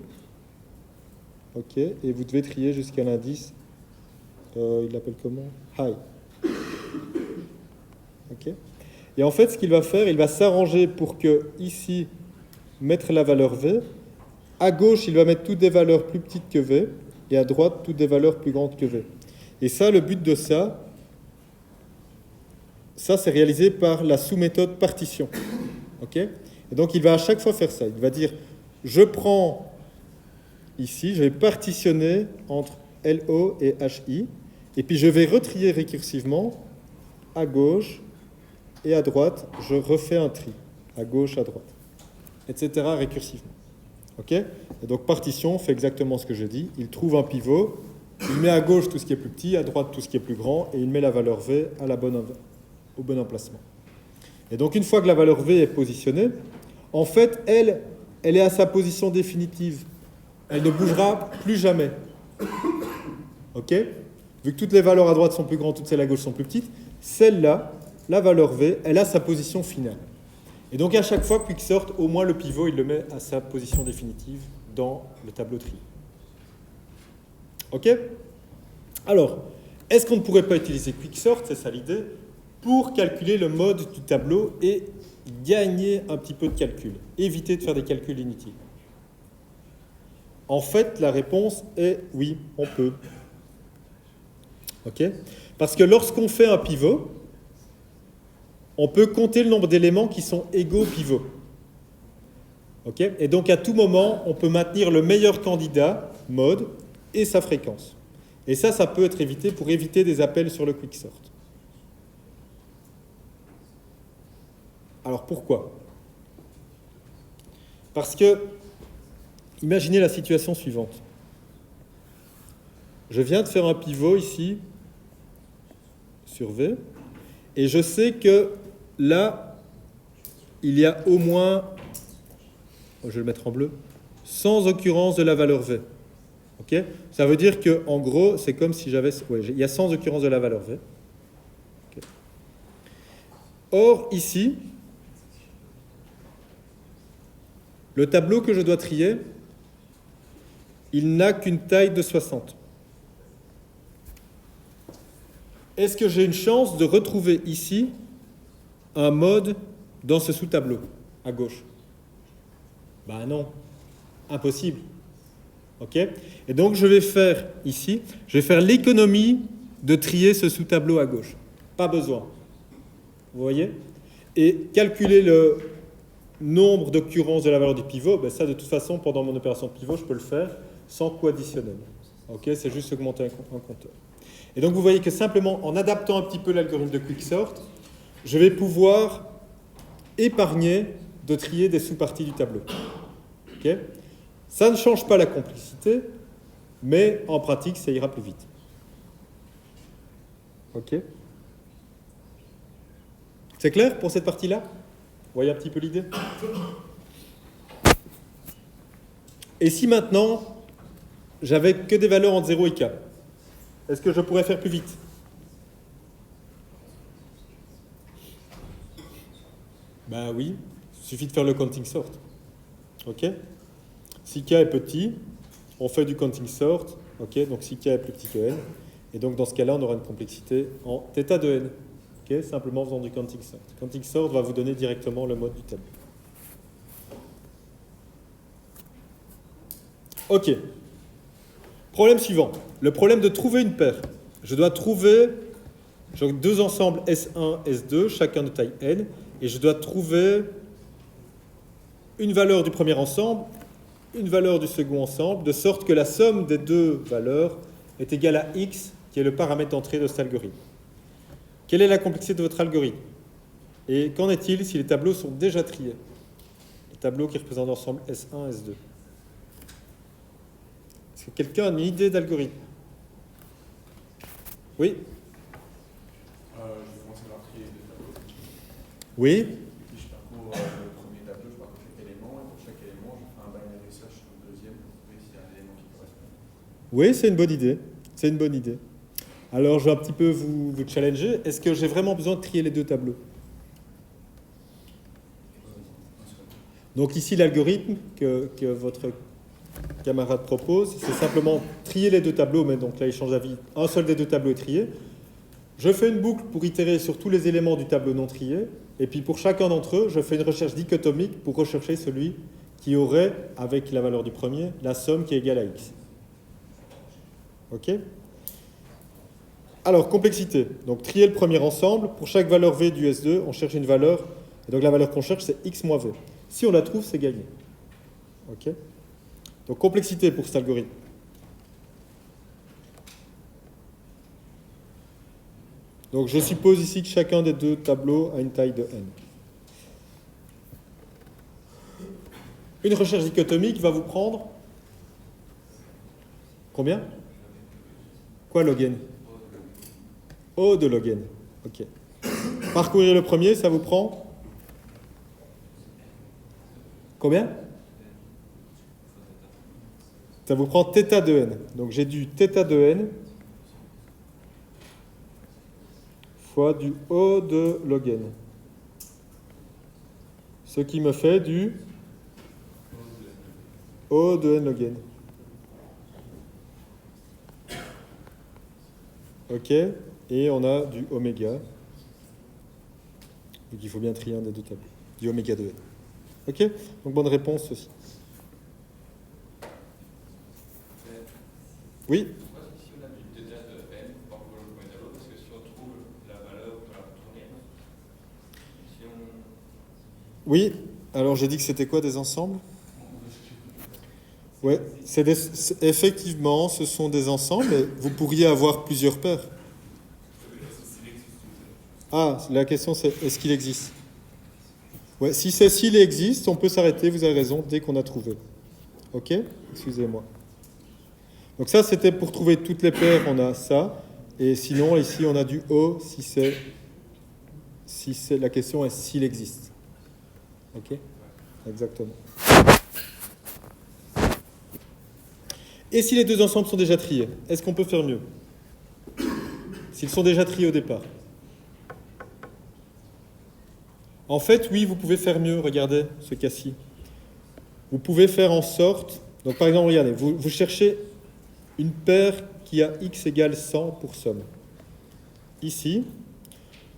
OK, et vous devez trier jusqu'à l'indice, il l'appelle comment? High. OK. Et en fait, ce qu'il va faire, il va s'arranger pour que, ici, mettre la valeur V. À gauche, il va mettre toutes des valeurs plus petites que V, et à droite, toutes des valeurs plus grandes que V. Et ça, le but de ça, c'est réalisé par la sous-méthode partition. OK ? Et donc, il va à chaque fois faire ça. Il va dire, je prends ici, je vais partitionner entre LO et HI, et puis je vais retrier récursivement à gauche et à droite, je refais un tri, à gauche, à droite, etc. récursivement. OK ? Et donc, partition fait exactement ce que je dis. Il trouve un pivot, il met à gauche tout ce qui est plus petit, à droite tout ce qui est plus grand, et il met la valeur V au bon emplacement. Et donc, une fois que la valeur V est positionnée, en fait, elle est à sa position définitive. Elle ne bougera plus jamais. OK ? Vu que toutes les valeurs à droite sont plus grandes, toutes celles à gauche sont plus petites, celle-là, la valeur V, elle a sa position finale. Et donc, à chaque fois, quicksort, au moins le pivot, il le met à sa position définitive dans le tableau tri. OK ? Alors, est-ce qu'on ne pourrait pas utiliser quicksort, c'est ça l'idée, pour calculer le mode du tableau et gagner un petit peu de calcul, éviter de faire des calculs inutiles? En fait, la réponse est oui, on peut. OK ? Parce que lorsqu'on fait un pivot, on peut compter le nombre d'éléments qui sont égaux au pivot. OK ? Et donc, à tout moment, on peut maintenir le meilleur candidat, mode, et sa fréquence. Et ça peut être évité pour éviter des appels sur le quicksort. Alors, pourquoi ? Parce que, imaginez la situation suivante. Je viens de faire un pivot ici, sur V, Et je sais que là, il y a au moins, je vais le mettre en bleu, sans occurrence de la valeur V. Okay, ça veut dire que, en gros, c'est comme si j'avais... Ouais, il y a sans occurrence de la valeur V. Okay. Or, ici, le tableau que je dois trier, il n'a qu'une taille de 60. Est-ce que j'ai une chance de retrouver ici un mode dans ce sous-tableau, à gauche? Ben non, impossible. Ok? Et donc je vais faire ici, je vais faire l'économie de trier ce sous-tableau à gauche. Pas besoin. Vous voyez? Et calculer le nombre d'occurrences de la valeur du pivot, ben ça de toute façon, pendant mon opération de pivot, je peux le faire sans coût additionnel. Ok? C'est juste augmenter un compteur. Et donc vous voyez que simplement en adaptant un petit peu l'algorithme de quicksort, je vais pouvoir épargner de trier des sous-parties du tableau. Okay? Ça ne change pas la complexité, mais en pratique, ça ira plus vite. Ok? C'est clair pour cette partie-là? Vous voyez un petit peu l'idée? Et si maintenant, j'avais que des valeurs entre 0 et k, est-ce que je pourrais faire plus vite? Ben oui, il suffit de faire le counting sort. Ok? Si k est petit, on fait du counting sort. Ok? Donc si k est plus petit que n. Et donc dans ce cas-là, on aura une complexité en θ de n. Ok? Simplement en faisant du counting sort. Counting sort va vous donner directement le mode du tableau. Ok. Problème suivant. Le problème de trouver une paire. Je dois trouver deux ensembles S1, S2, chacun de taille n, et je dois trouver une valeur du premier ensemble, une valeur du second ensemble, de sorte que la somme des deux valeurs est égale à x, qui est le paramètre d'entrée de cet algorithme. Quelle est la complexité de votre algorithme? Et qu'en est-il si les tableaux sont déjà triés? Les tableaux qui représentent l'ensemble S1, S2. Est-ce que quelqu'un a une idée d'algorithme? Oui? Je vais commencer par trier des tableaux. Oui? Et puis je parcours le premier tableau, je parcours chaque élément, et pour chaque élément, je fais un binary search sur le deuxième pour trouver s'il y a un élément qui correspond. Oui, c'est une bonne idée. C'est une bonne idée. Alors, je vais un petit peu vous challenger. Est-ce que j'ai vraiment besoin de trier les deux tableaux? Donc ici, l'algorithme que votre camarade propose, c'est simplement trier les deux tableaux, mais donc là, il change d'avis. Un seul des deux tableaux est trié. Je fais une boucle pour itérer sur tous les éléments du tableau non trié, et puis pour chacun d'entre eux, je fais une recherche dichotomique pour rechercher celui qui aurait, avec la valeur du premier, la somme qui est égale à x. Ok? Alors, complexité. Donc, trier le premier ensemble. Pour chaque valeur v du S2, on cherche une valeur. Et donc, la valeur qu'on cherche, c'est x moins v. Si on la trouve, c'est gagné. Ok? Donc, complexité pour cet algorithme. Donc, je suppose ici que chacun des deux tableaux a une taille de n. Une recherche dichotomique va vous prendre combien? Quoi log n? O de log n. Ok. Parcourir le premier, ça vous prend combien? Ça vous prend θ de n. Donc j'ai du θ de n fois du O de log n. Ce qui me fait du O de n log n. Ok. Et on a du oméga. Donc il faut bien trier un des deux tableaux. Du oméga de n. Ok? Donc bonne réponse aussi. Oui? Pourquoi si on a du θ de n, on parcourt le premier tableau, parce que si on trouve la valeur dans la première, si on... Oui. Alors j'ai dit que c'était quoi des ensembles? Ouais. Effectivement, ce sont des ensembles. Et vous pourriez avoir plusieurs paires. Ah, la question c'est est-ce qu'il existe? Ouais, si c'est s'il existe, on peut s'arrêter, vous avez raison, dès qu'on a trouvé. Ok? Excusez-moi. Donc ça, c'était pour trouver toutes les paires, on a ça. Et sinon, ici, on a du O si c'est la question est s'il existe. Ok? Exactement. Et si les deux ensembles sont déjà triés, est-ce qu'on peut faire mieux? S'ils sont déjà triés au départ. En fait, oui, vous pouvez faire mieux. Regardez ce cas-ci. Vous pouvez faire en sorte... Donc, par exemple, regardez, vous cherchez une paire qui a x égale 100 pour somme. Ici,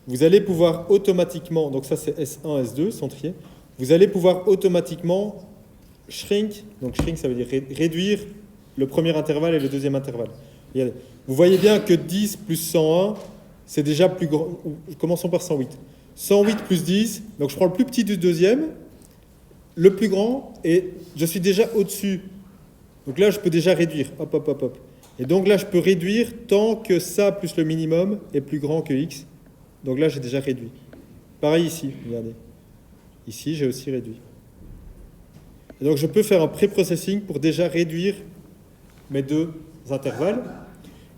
vous allez pouvoir automatiquement... Donc ça, c'est S1, S2, sont triés. Vous allez pouvoir automatiquement shrink. Donc, shrink, ça veut dire réduire le premier intervalle et le deuxième intervalle. Regardez. Vous voyez bien que 10 plus 101, c'est déjà plus grand. Commençons par 108. 108 plus 10, donc je prends le plus petit du deuxième, le plus grand, et je suis déjà au-dessus. Donc là, je peux déjà réduire. Hop, hop, hop, hop. Et donc là, je peux réduire tant que ça plus le minimum est plus grand que x. Donc là, j'ai déjà réduit. Pareil ici, regardez. Ici, j'ai aussi réduit. Et donc, je peux faire un pré-processing pour déjà réduire mes deux intervalles.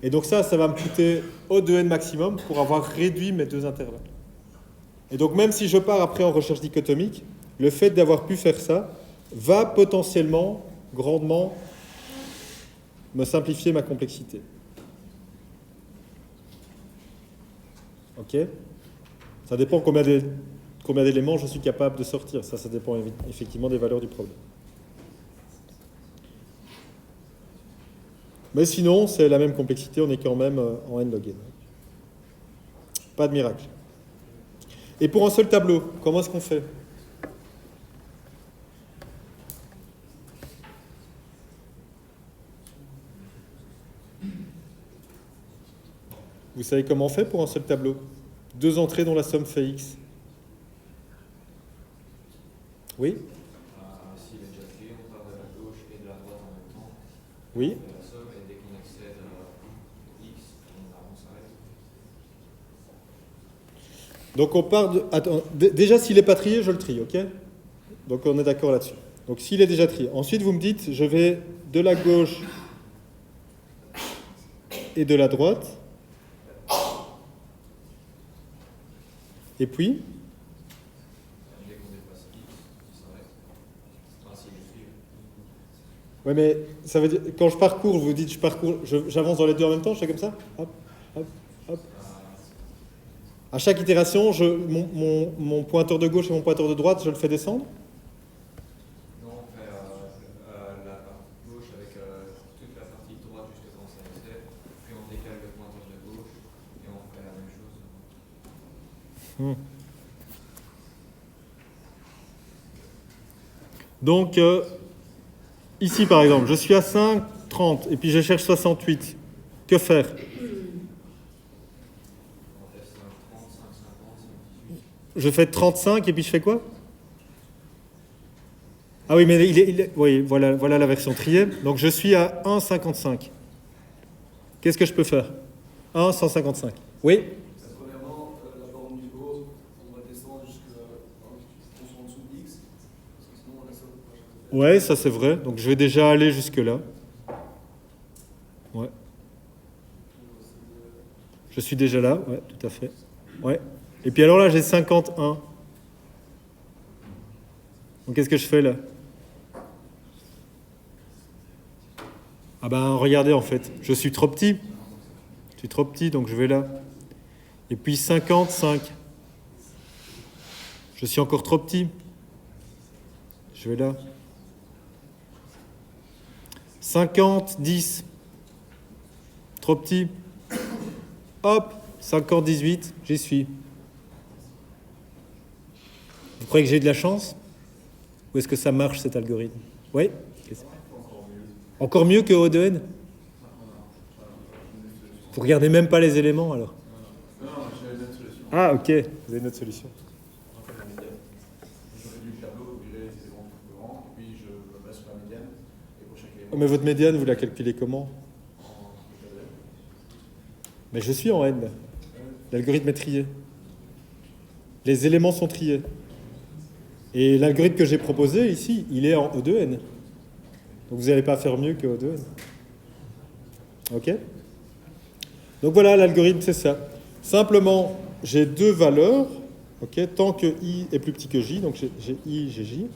Et donc ça va me coûter O2n maximum pour avoir réduit mes deux intervalles. Et donc même si je pars après en recherche dichotomique, le fait d'avoir pu faire ça va potentiellement, grandement, me simplifier ma complexité. Ok? Ça dépend combien d'éléments je suis capable de sortir. Ça dépend effectivement des valeurs du problème. Mais sinon, c'est la même complexité, on est quand même en n log n. Pas de miracle. Et pour un seul tableau, comment est-ce qu'on fait? Vous savez comment on fait pour un seul tableau? Deux entrées dont la somme fait x. Oui? S'il est déjà trié, on part de la gauche et de la droite en même temps. Oui? La somme, et dès qu'on accède à x, on s'arrête. Donc on part de... Attends, déjà s'il n'est pas trié, je le trie, ok? Donc on est d'accord là-dessus. Donc s'il est déjà trié. Ensuite vous me dites, je vais de la gauche et de la droite. Et puis? Dès qu'on dépasse x, on s'arrête. Enfin, s'il est trié. Ouais, mais ça veut dire, quand je parcours, vous dites j'avance dans les deux en même temps, je fais comme ça? Hop, hop, hop. À chaque itération, mon pointeur de gauche et mon pointeur de droite, je le fais descendre? Non, on fait la partie gauche avec toute la partie droite jusqu'à quand ça accède, puis on décale le pointeur de gauche et on fait la même chose. Donc, ici par exemple, je suis à 5, 30, et puis je cherche 68. Que faire? On fait 5, 30, 5, 50, 5, 18. Je fais 35 et puis je fais quoi? Ah oui, mais oui, voilà la version triée. Donc je suis à 1,55. Qu'est-ce que je peux faire? 1,155. Oui? Premièrement, la borne du haut, on va descendre en dessous de x, parce que sinon on a ça. Ouais, ça c'est vrai. Donc je vais déjà aller jusque-là. Ouais. Je suis déjà là, ouais, tout à fait. Ouais. Et puis alors là, j'ai 51. Donc qu'est-ce que je fais là? Ah ben regardez en fait, je suis trop petit. Je suis trop petit, donc je vais là. Et puis 55. Je suis encore trop petit. Je vais là. 50, 10. Trop petit. Hop, 50, 18, j'y suis. Vous croyez que j'ai de la chance? Ou est-ce que ça marche cet algorithme? Oui? Encore mieux que O2n? Vous regardez même pas les éléments alors? Non, j'ai une autre solution. Ah ok, vous avez une autre solution. On fait la médiane. Je réduis le tableau, vous verrez les éléments plus grands, et puis je me base sur la médiane. Et pour chaque élément, Mais votre médiane, vous la calculez comment? Mais je suis en N. L'algorithme est trié. Les éléments sont triés. Et l'algorithme que j'ai proposé ici, il est en O2n. Donc vous n'allez pas faire mieux que O2n. Ok? Donc voilà, l'algorithme, c'est ça. Simplement, j'ai deux valeurs ok, tant que I est plus petit que J, donc j'ai I, j'ai J.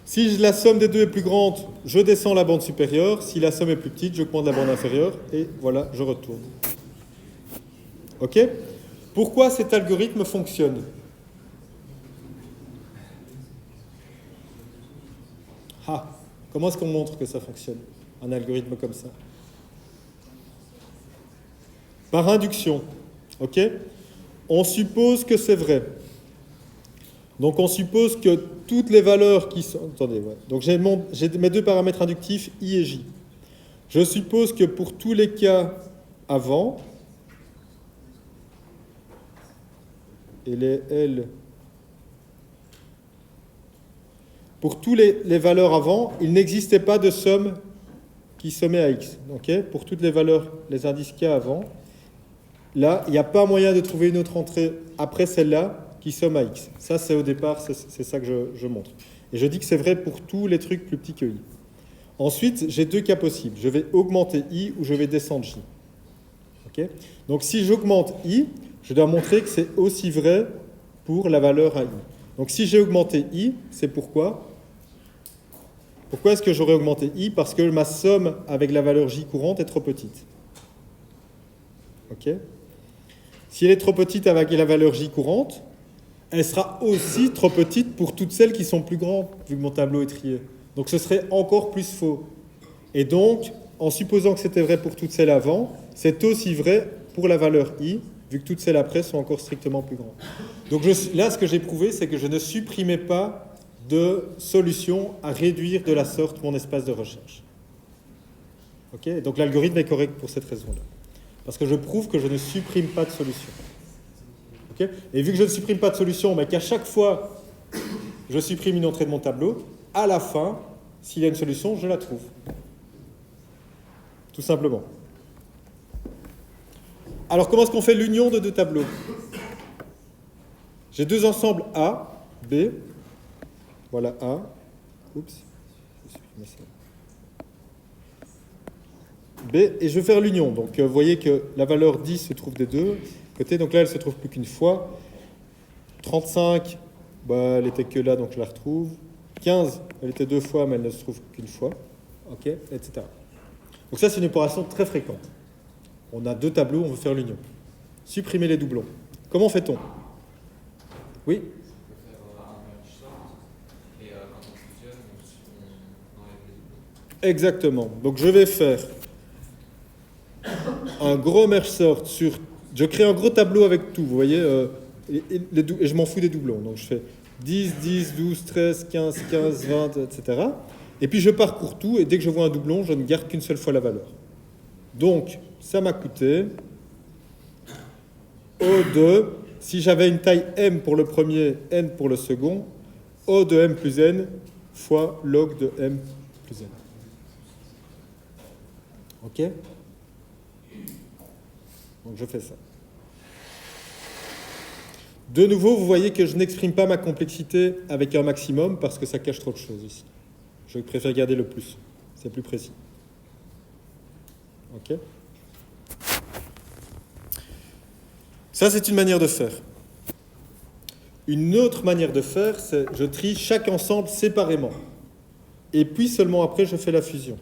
Si la somme des deux est plus grande, je descends la bande supérieure. Si la somme est plus petite, j'augmente la bande inférieure. Et voilà, je retourne. Ok? Pourquoi cet algorithme fonctionne? Ah, comment est-ce qu'on montre que ça fonctionne, un algorithme comme ça? Par induction. Ok? On suppose que c'est vrai. Donc on suppose que toutes les valeurs qui sont... Attendez, ouais. Donc j'ai mes deux paramètres inductifs, I et J. Je suppose que pour tous les cas avant, et les L, pour tous les valeurs avant, il n'existait pas de somme qui sommait à X. Okay? Pour toutes les valeurs, les indices K avant, là, il n'y a pas moyen de trouver une autre entrée après celle-là qui somme à X. Ça, c'est au départ, c'est ça que je montre. Et je dis que c'est vrai pour tous les trucs plus petits que I. Ensuite, j'ai deux cas possibles. Je vais augmenter I ou je vais descendre J. Okay? Donc, si j'augmente I, je dois montrer que c'est aussi vrai pour la valeur à I. Donc, si j'ai augmenté I, c'est pourquoi? Pourquoi est-ce que j'aurais augmenté I? Parce que ma somme avec la valeur J courante est trop petite. Ok? Si elle est trop petite avec la valeur J courante, elle sera aussi trop petite pour toutes celles qui sont plus grandes, vu que mon tableau est trié. Donc ce serait encore plus faux. Et donc, en supposant que c'était vrai pour toutes celles avant, c'est aussi vrai pour la valeur I, vu que toutes celles après sont encore strictement plus grandes. Donc là, ce que j'ai prouvé, c'est que je ne supprimais pas de solution à réduire de la sorte mon espace de recherche. Okay? Donc l'algorithme est correct pour cette raison-là. Parce que je prouve que je ne supprime pas de solution. Okay? Et vu que je ne supprime pas de solution, mais qu'à chaque fois je supprime une entrée de mon tableau, à la fin, s'il y a une solution, je la trouve. Tout simplement. Alors, comment est-ce qu'on fait l'union de deux tableaux? J'ai deux ensembles A, B. Voilà A. Oups, je supprime ça. B, et je vais faire l'union. Donc, vous voyez que la valeur 10 se trouve des deux côtés. Donc là, elle se trouve plus qu'une fois. 35, elle était que là, donc je la retrouve. 15, elle était deux fois, mais elle ne se trouve qu'une fois. OK, etc. Donc ça, c'est une opération très fréquente. On a deux tableaux, on veut faire l'union. Supprimer les doublons. Comment fait-on? Oui? On peut faire un merge sort, et quand on fusionne, on enlève les doublons. Exactement. Donc je vais faire un gros merge sort sur... Je crée un gros tableau avec tout, vous voyez, et je m'en fous des doublons. Donc je fais 10, 10, 12, 13, 15, 15, 20, etc. Et puis je parcours tout, et dès que je vois un doublon, je ne garde qu'une seule fois la valeur. Donc, ça m'a coûté O de, si j'avais une taille M pour le premier, N pour le second, O de M plus N fois log de M plus N. OK? Donc je fais ça. De nouveau, vous voyez que je n'exprime pas ma complexité avec un maximum parce que ça cache trop de choses ici. Je préfère garder le plus. C'est plus précis. OK? Ça, c'est une manière de faire. Une autre manière de faire, c'est je trie chaque ensemble séparément. Et puis seulement après, je fais la fusion.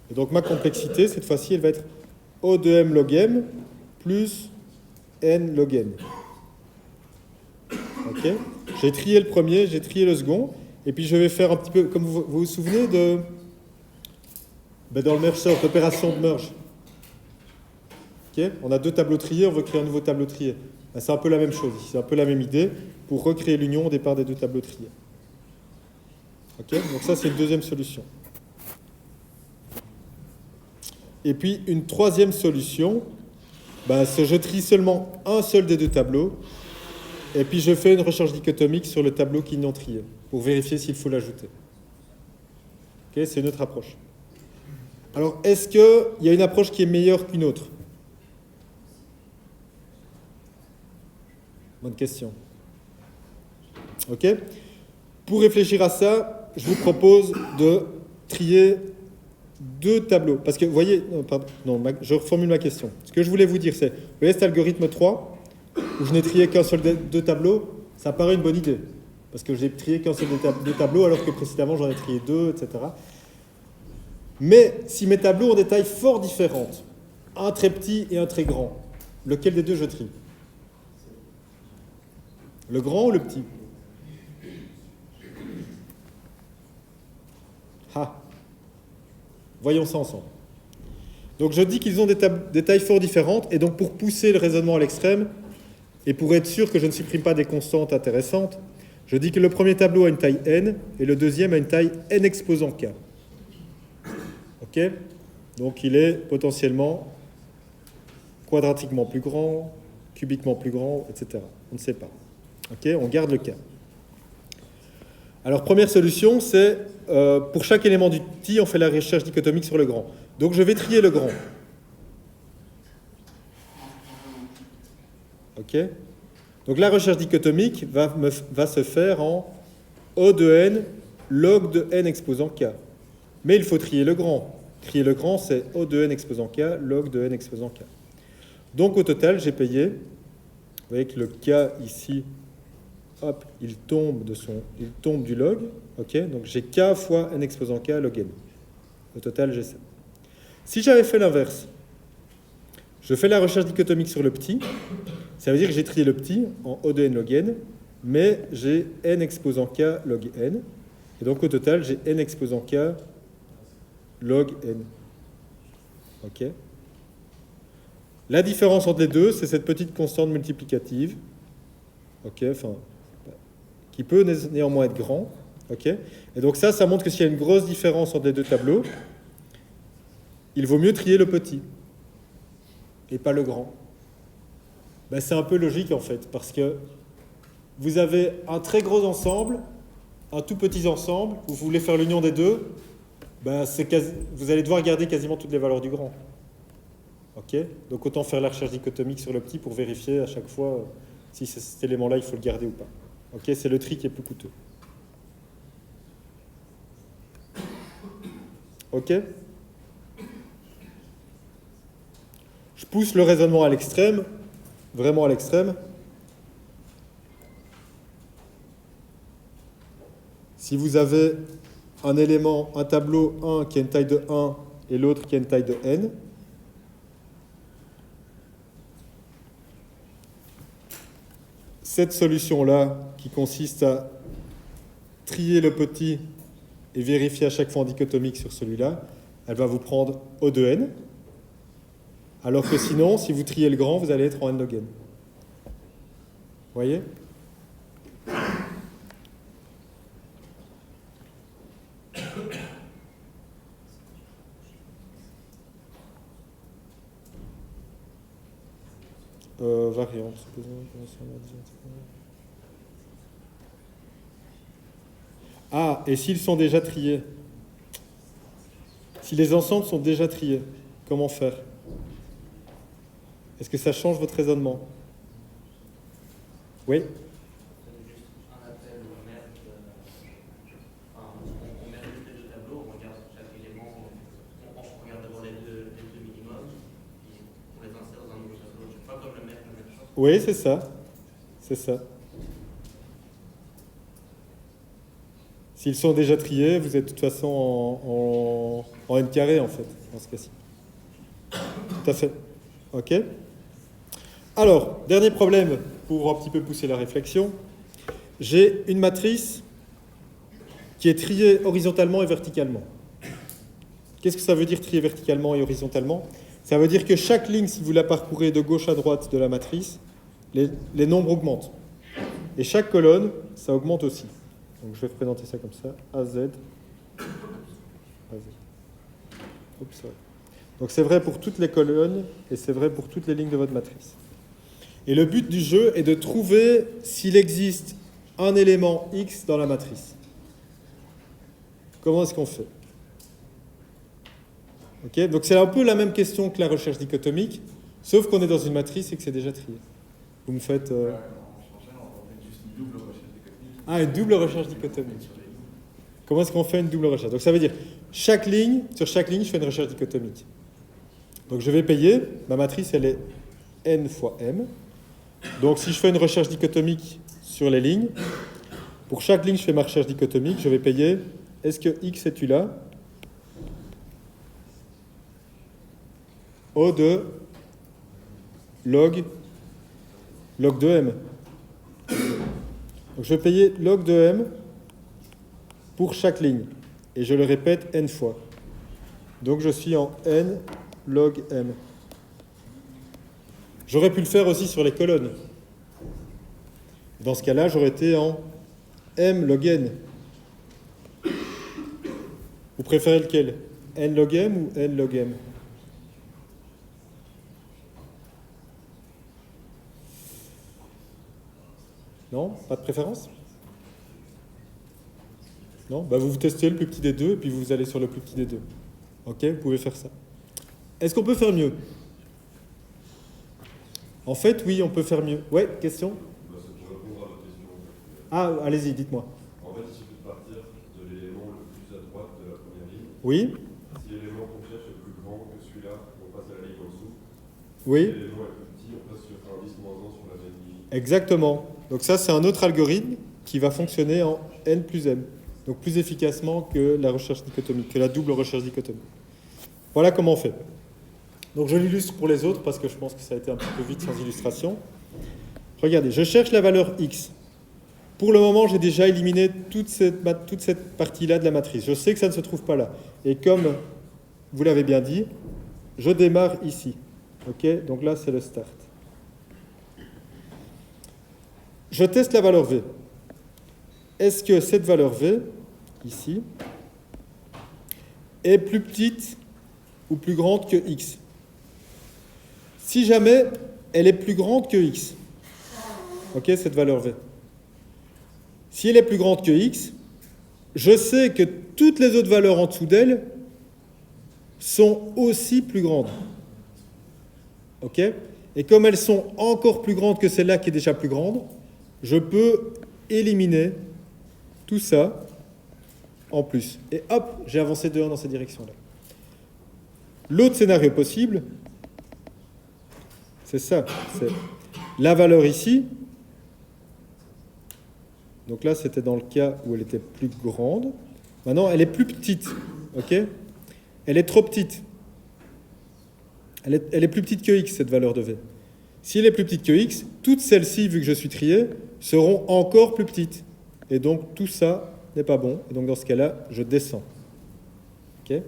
Et donc ma complexité, cette fois-ci, elle va être O de M log M plus N log N. OK? J'ai trié le premier, j'ai trié le second. Et puis je vais faire un petit peu, comme vous vous souvenez de... dans le merge sort, l'opération de merge. Okay? On a deux tableaux triés, on veut créer un nouveau tableau trié. C'est un peu la même chose, c'est un peu la même idée pour recréer l'union au départ des deux tableaux triés. Okay? Donc ça, c'est une deuxième solution. Et puis une troisième solution, c'est je trie seulement un seul des deux tableaux, et puis je fais une recherche dichotomique sur le tableau qui est non trié, pour vérifier s'il faut l'ajouter. Okay? C'est une autre approche. Alors, est-ce qu'il y a une approche qui est meilleure qu'une autre? Bonne question. OK? Pour réfléchir à ça, je vous propose de trier deux tableaux. Parce que, vous voyez, je reformule ma question. Ce que je voulais vous dire, c'est, vous voyez cet algorithme 3, où je n'ai trié qu'un seul des deux tableaux, ça paraît une bonne idée. Parce que j'ai trié qu'un seul des deux tableaux, alors que précédemment j'en ai trié deux, etc. Mais si mes tableaux ont des tailles fort différentes, un très petit et un très grand, lequel des deux je trie? Le grand ou le petit? Ah. Voyons ça ensemble. Donc je dis qu'ils ont des tailles fort différentes, et donc pour pousser le raisonnement à l'extrême, et pour être sûr que je ne supprime pas des constantes intéressantes, je dis que le premier tableau a une taille n, et le deuxième a une taille n exposant k. Ok? Donc il est potentiellement quadratiquement plus grand, cubiquement plus grand, etc. On ne sait pas. Ok? On garde le cas. Alors, première solution, c'est pour chaque élément du petit, on fait la recherche dichotomique sur le grand. Donc, je vais trier le grand. Ok? Donc, la recherche dichotomique va se faire en O de n log de n exposant k. Mais il faut trier le grand. Trier le grand, c'est O de n exposant k log de n exposant k. Donc, au total, j'ai payé, vous voyez que le k ici, hop, il tombe du log, ok, donc j'ai k fois n exposant k log n. Au total, j'ai ça. Si j'avais fait l'inverse, je fais la recherche dichotomique sur le petit, ça veut dire que j'ai trié le petit en O de n log n, mais j'ai n exposant k log n, et donc au total, j'ai n exposant k log n. Ok. La différence entre les deux, c'est cette petite constante multiplicative, ok, enfin, qui peut néanmoins être grand. Okay. Et donc ça montre que s'il y a une grosse différence entre les deux tableaux, il vaut mieux trier le petit et pas le grand. Ben, c'est un peu logique en fait, parce que vous avez un très gros ensemble, un tout petit ensemble, vous voulez faire l'union des deux, ben, vous allez devoir garder quasiment toutes les valeurs du grand. Okay. Donc autant faire la recherche dichotomique sur le petit pour vérifier à chaque fois si cet élément-là, il faut le garder ou pas. Ok, c'est le tri qui est plus coûteux. Ok? Je pousse le raisonnement à l'extrême, vraiment à l'extrême. Si vous avez un élément, un tableau 1 qui a une taille de 1 et l'autre qui a une taille de n, cette solution-là, qui consiste à trier le petit et vérifier à chaque fois en dichotomique sur celui-là, elle va vous prendre O de n, alors que sinon, si vous triez le grand, vous allez être en n log n. Vous voyez ? Variante. Ah, et s'ils sont déjà triés? Si les ensembles sont déjà triés, comment faire? Est-ce que ça change votre raisonnement? Oui? Juste un appel au merge, on merge juste les deux tableaux, on regarde chaque élément, on regarde d'abord les deux minimums, puis on les insère dans un nouveau tableau. Je ne sais pas comme le merge, la même chose. Oui, c'est ça. C'est ça. S'ils sont déjà triés, vous êtes de toute façon en n carré, en fait, dans ce cas-ci. Tout à fait. OK? Alors, dernier problème, pour un petit peu pousser la réflexion. J'ai une matrice qui est triée horizontalement et verticalement. Qu'est-ce que ça veut dire trier verticalement et horizontalement? Ça veut dire que chaque ligne, si vous la parcourez de gauche à droite de la matrice, les nombres augmentent. Et chaque colonne, ça augmente aussi. Donc je vais représenter ça comme ça, AZ. Oups, ouais. Donc c'est vrai pour toutes les colonnes et c'est vrai pour toutes les lignes de votre matrice. Et le but du jeu est de trouver s'il existe un élément X dans la matrice. Comment est-ce qu'on fait? Okay, donc c'est un peu la même question que la recherche dichotomique, sauf qu'on est dans une matrice et que c'est déjà trié. Vous me faites... On fait juste une double recherche dichotomique. Ah, une double recherche dichotomique. Comment est-ce qu'on fait une double recherche? Donc ça veut dire, sur chaque ligne, je fais une recherche dichotomique. Donc je vais payer, ma matrice elle est n fois m. Donc si je fais une recherche dichotomique sur les lignes, pour chaque ligne je fais ma recherche dichotomique, je vais payer, est-ce que x est-tu là? O de log de m. Donc je vais payer log de m pour chaque ligne. Et je le répète n fois. Donc je suis en n log m. J'aurais pu le faire aussi sur les colonnes. Dans ce cas-là, j'aurais été en m log n. Vous préférez lequel? N log m ou n log m? Non? Pas de préférence? Non? Bah vous testez le plus petit des deux et puis vous allez sur le plus petit des deux. Ok? Vous pouvez faire ça. Est-ce qu'on peut faire mieux? En fait, oui, on peut faire mieux. Ouais, question? Bah, c'est pour répondre à votre question. Ah, allez-y, dites-moi. En fait, il suffit de partir de l'élément le plus à droite de la première ligne. Oui? Si l'élément qu'on cherche est plus grand que celui-là, on passe à la ligne en dessous. Oui? Si l'élément est plus petit, on passe sur un 10 moins 1 sur la même ligne. Exactement. Donc ça, c'est un autre algorithme qui va fonctionner en n plus m. Donc plus efficacement que la recherche dichotomique, que la double recherche dichotomique. Voilà comment on fait. Donc je l'illustre pour les autres parce que je pense que ça a été un petit peu vite sans illustration. Regardez, je cherche la valeur x. Pour le moment, j'ai déjà éliminé toute cette partie-là de la matrice. Je sais que ça ne se trouve pas là. Et comme vous l'avez bien dit, je démarre ici. Ok? Donc là, c'est le start. Je teste la valeur v. Est-ce que cette valeur v, ici, est plus petite ou plus grande que x? Si jamais elle est plus grande que x, ok, cette valeur v. Si elle est plus grande que x, je sais que toutes les autres valeurs en dessous d'elle sont aussi plus grandes. Ok? Et comme elles sont encore plus grandes que celle-là qui est déjà plus grande, je peux éliminer tout ça en plus. Et hop, j'ai avancé de 1 dans cette direction-là. L'autre scénario possible, c'est ça. C'est la valeur ici. Donc là, c'était dans le cas où elle était plus grande. Maintenant, elle est plus petite. Ok? Elle est trop petite. Elle est plus petite que x, cette valeur de v. Si elle est plus petite que x, toutes celles-ci, vu que je suis trié, seront encore plus petites. Et donc, tout ça n'est pas bon. Et donc, dans ce cas-là, je descends. Okay?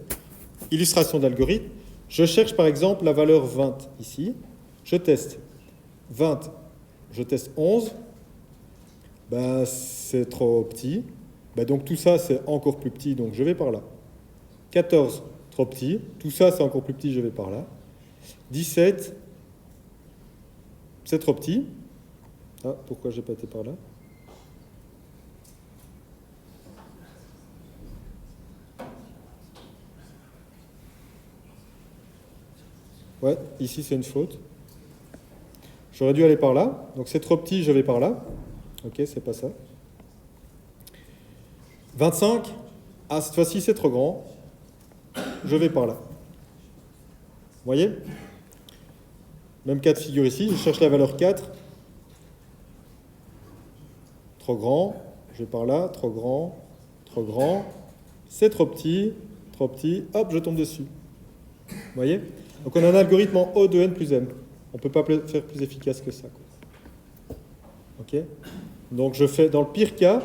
Illustration d'algorithme. Je cherche, par exemple, la valeur 20 ici. Je teste. 20, je teste 11. Ben, c'est trop petit. Ben, donc, tout ça, c'est encore plus petit. Donc, je vais par là. 14, trop petit. Tout ça, c'est encore plus petit. Je vais par là. 17, c'est trop petit. Ah, pourquoi j'ai pas été par là? Ouais, ici c'est une faute. J'aurais dû aller par là. Donc c'est trop petit, je vais par là. Ok, c'est pas ça. 25, ah cette fois-ci c'est trop grand. Je vais par là. Vous voyez? Même cas de figure ici, je cherche la valeur 4. Trop grand, je vais par là, trop grand, c'est trop petit, hop, je tombe dessus. Vous voyez? Donc on a un algorithme en O de n plus m. On ne peut pas faire plus efficace que ça. Ok? Donc je fais, dans le pire cas,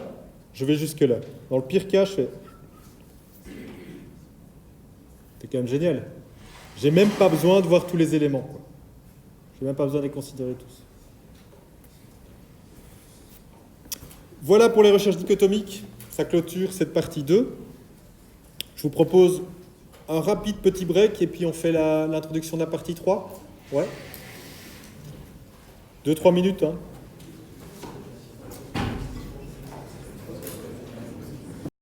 je vais jusque là. Dans le pire cas, je fais... C'est quand même génial. J'ai même pas besoin de voir tous les éléments. J'ai même pas besoin de les considérer tous. Voilà pour les recherches dichotomiques. Ça clôture cette partie 2. Je vous propose un rapide petit break et puis on fait l'introduction de la partie 3. Ouais. 2-3 minutes, hein.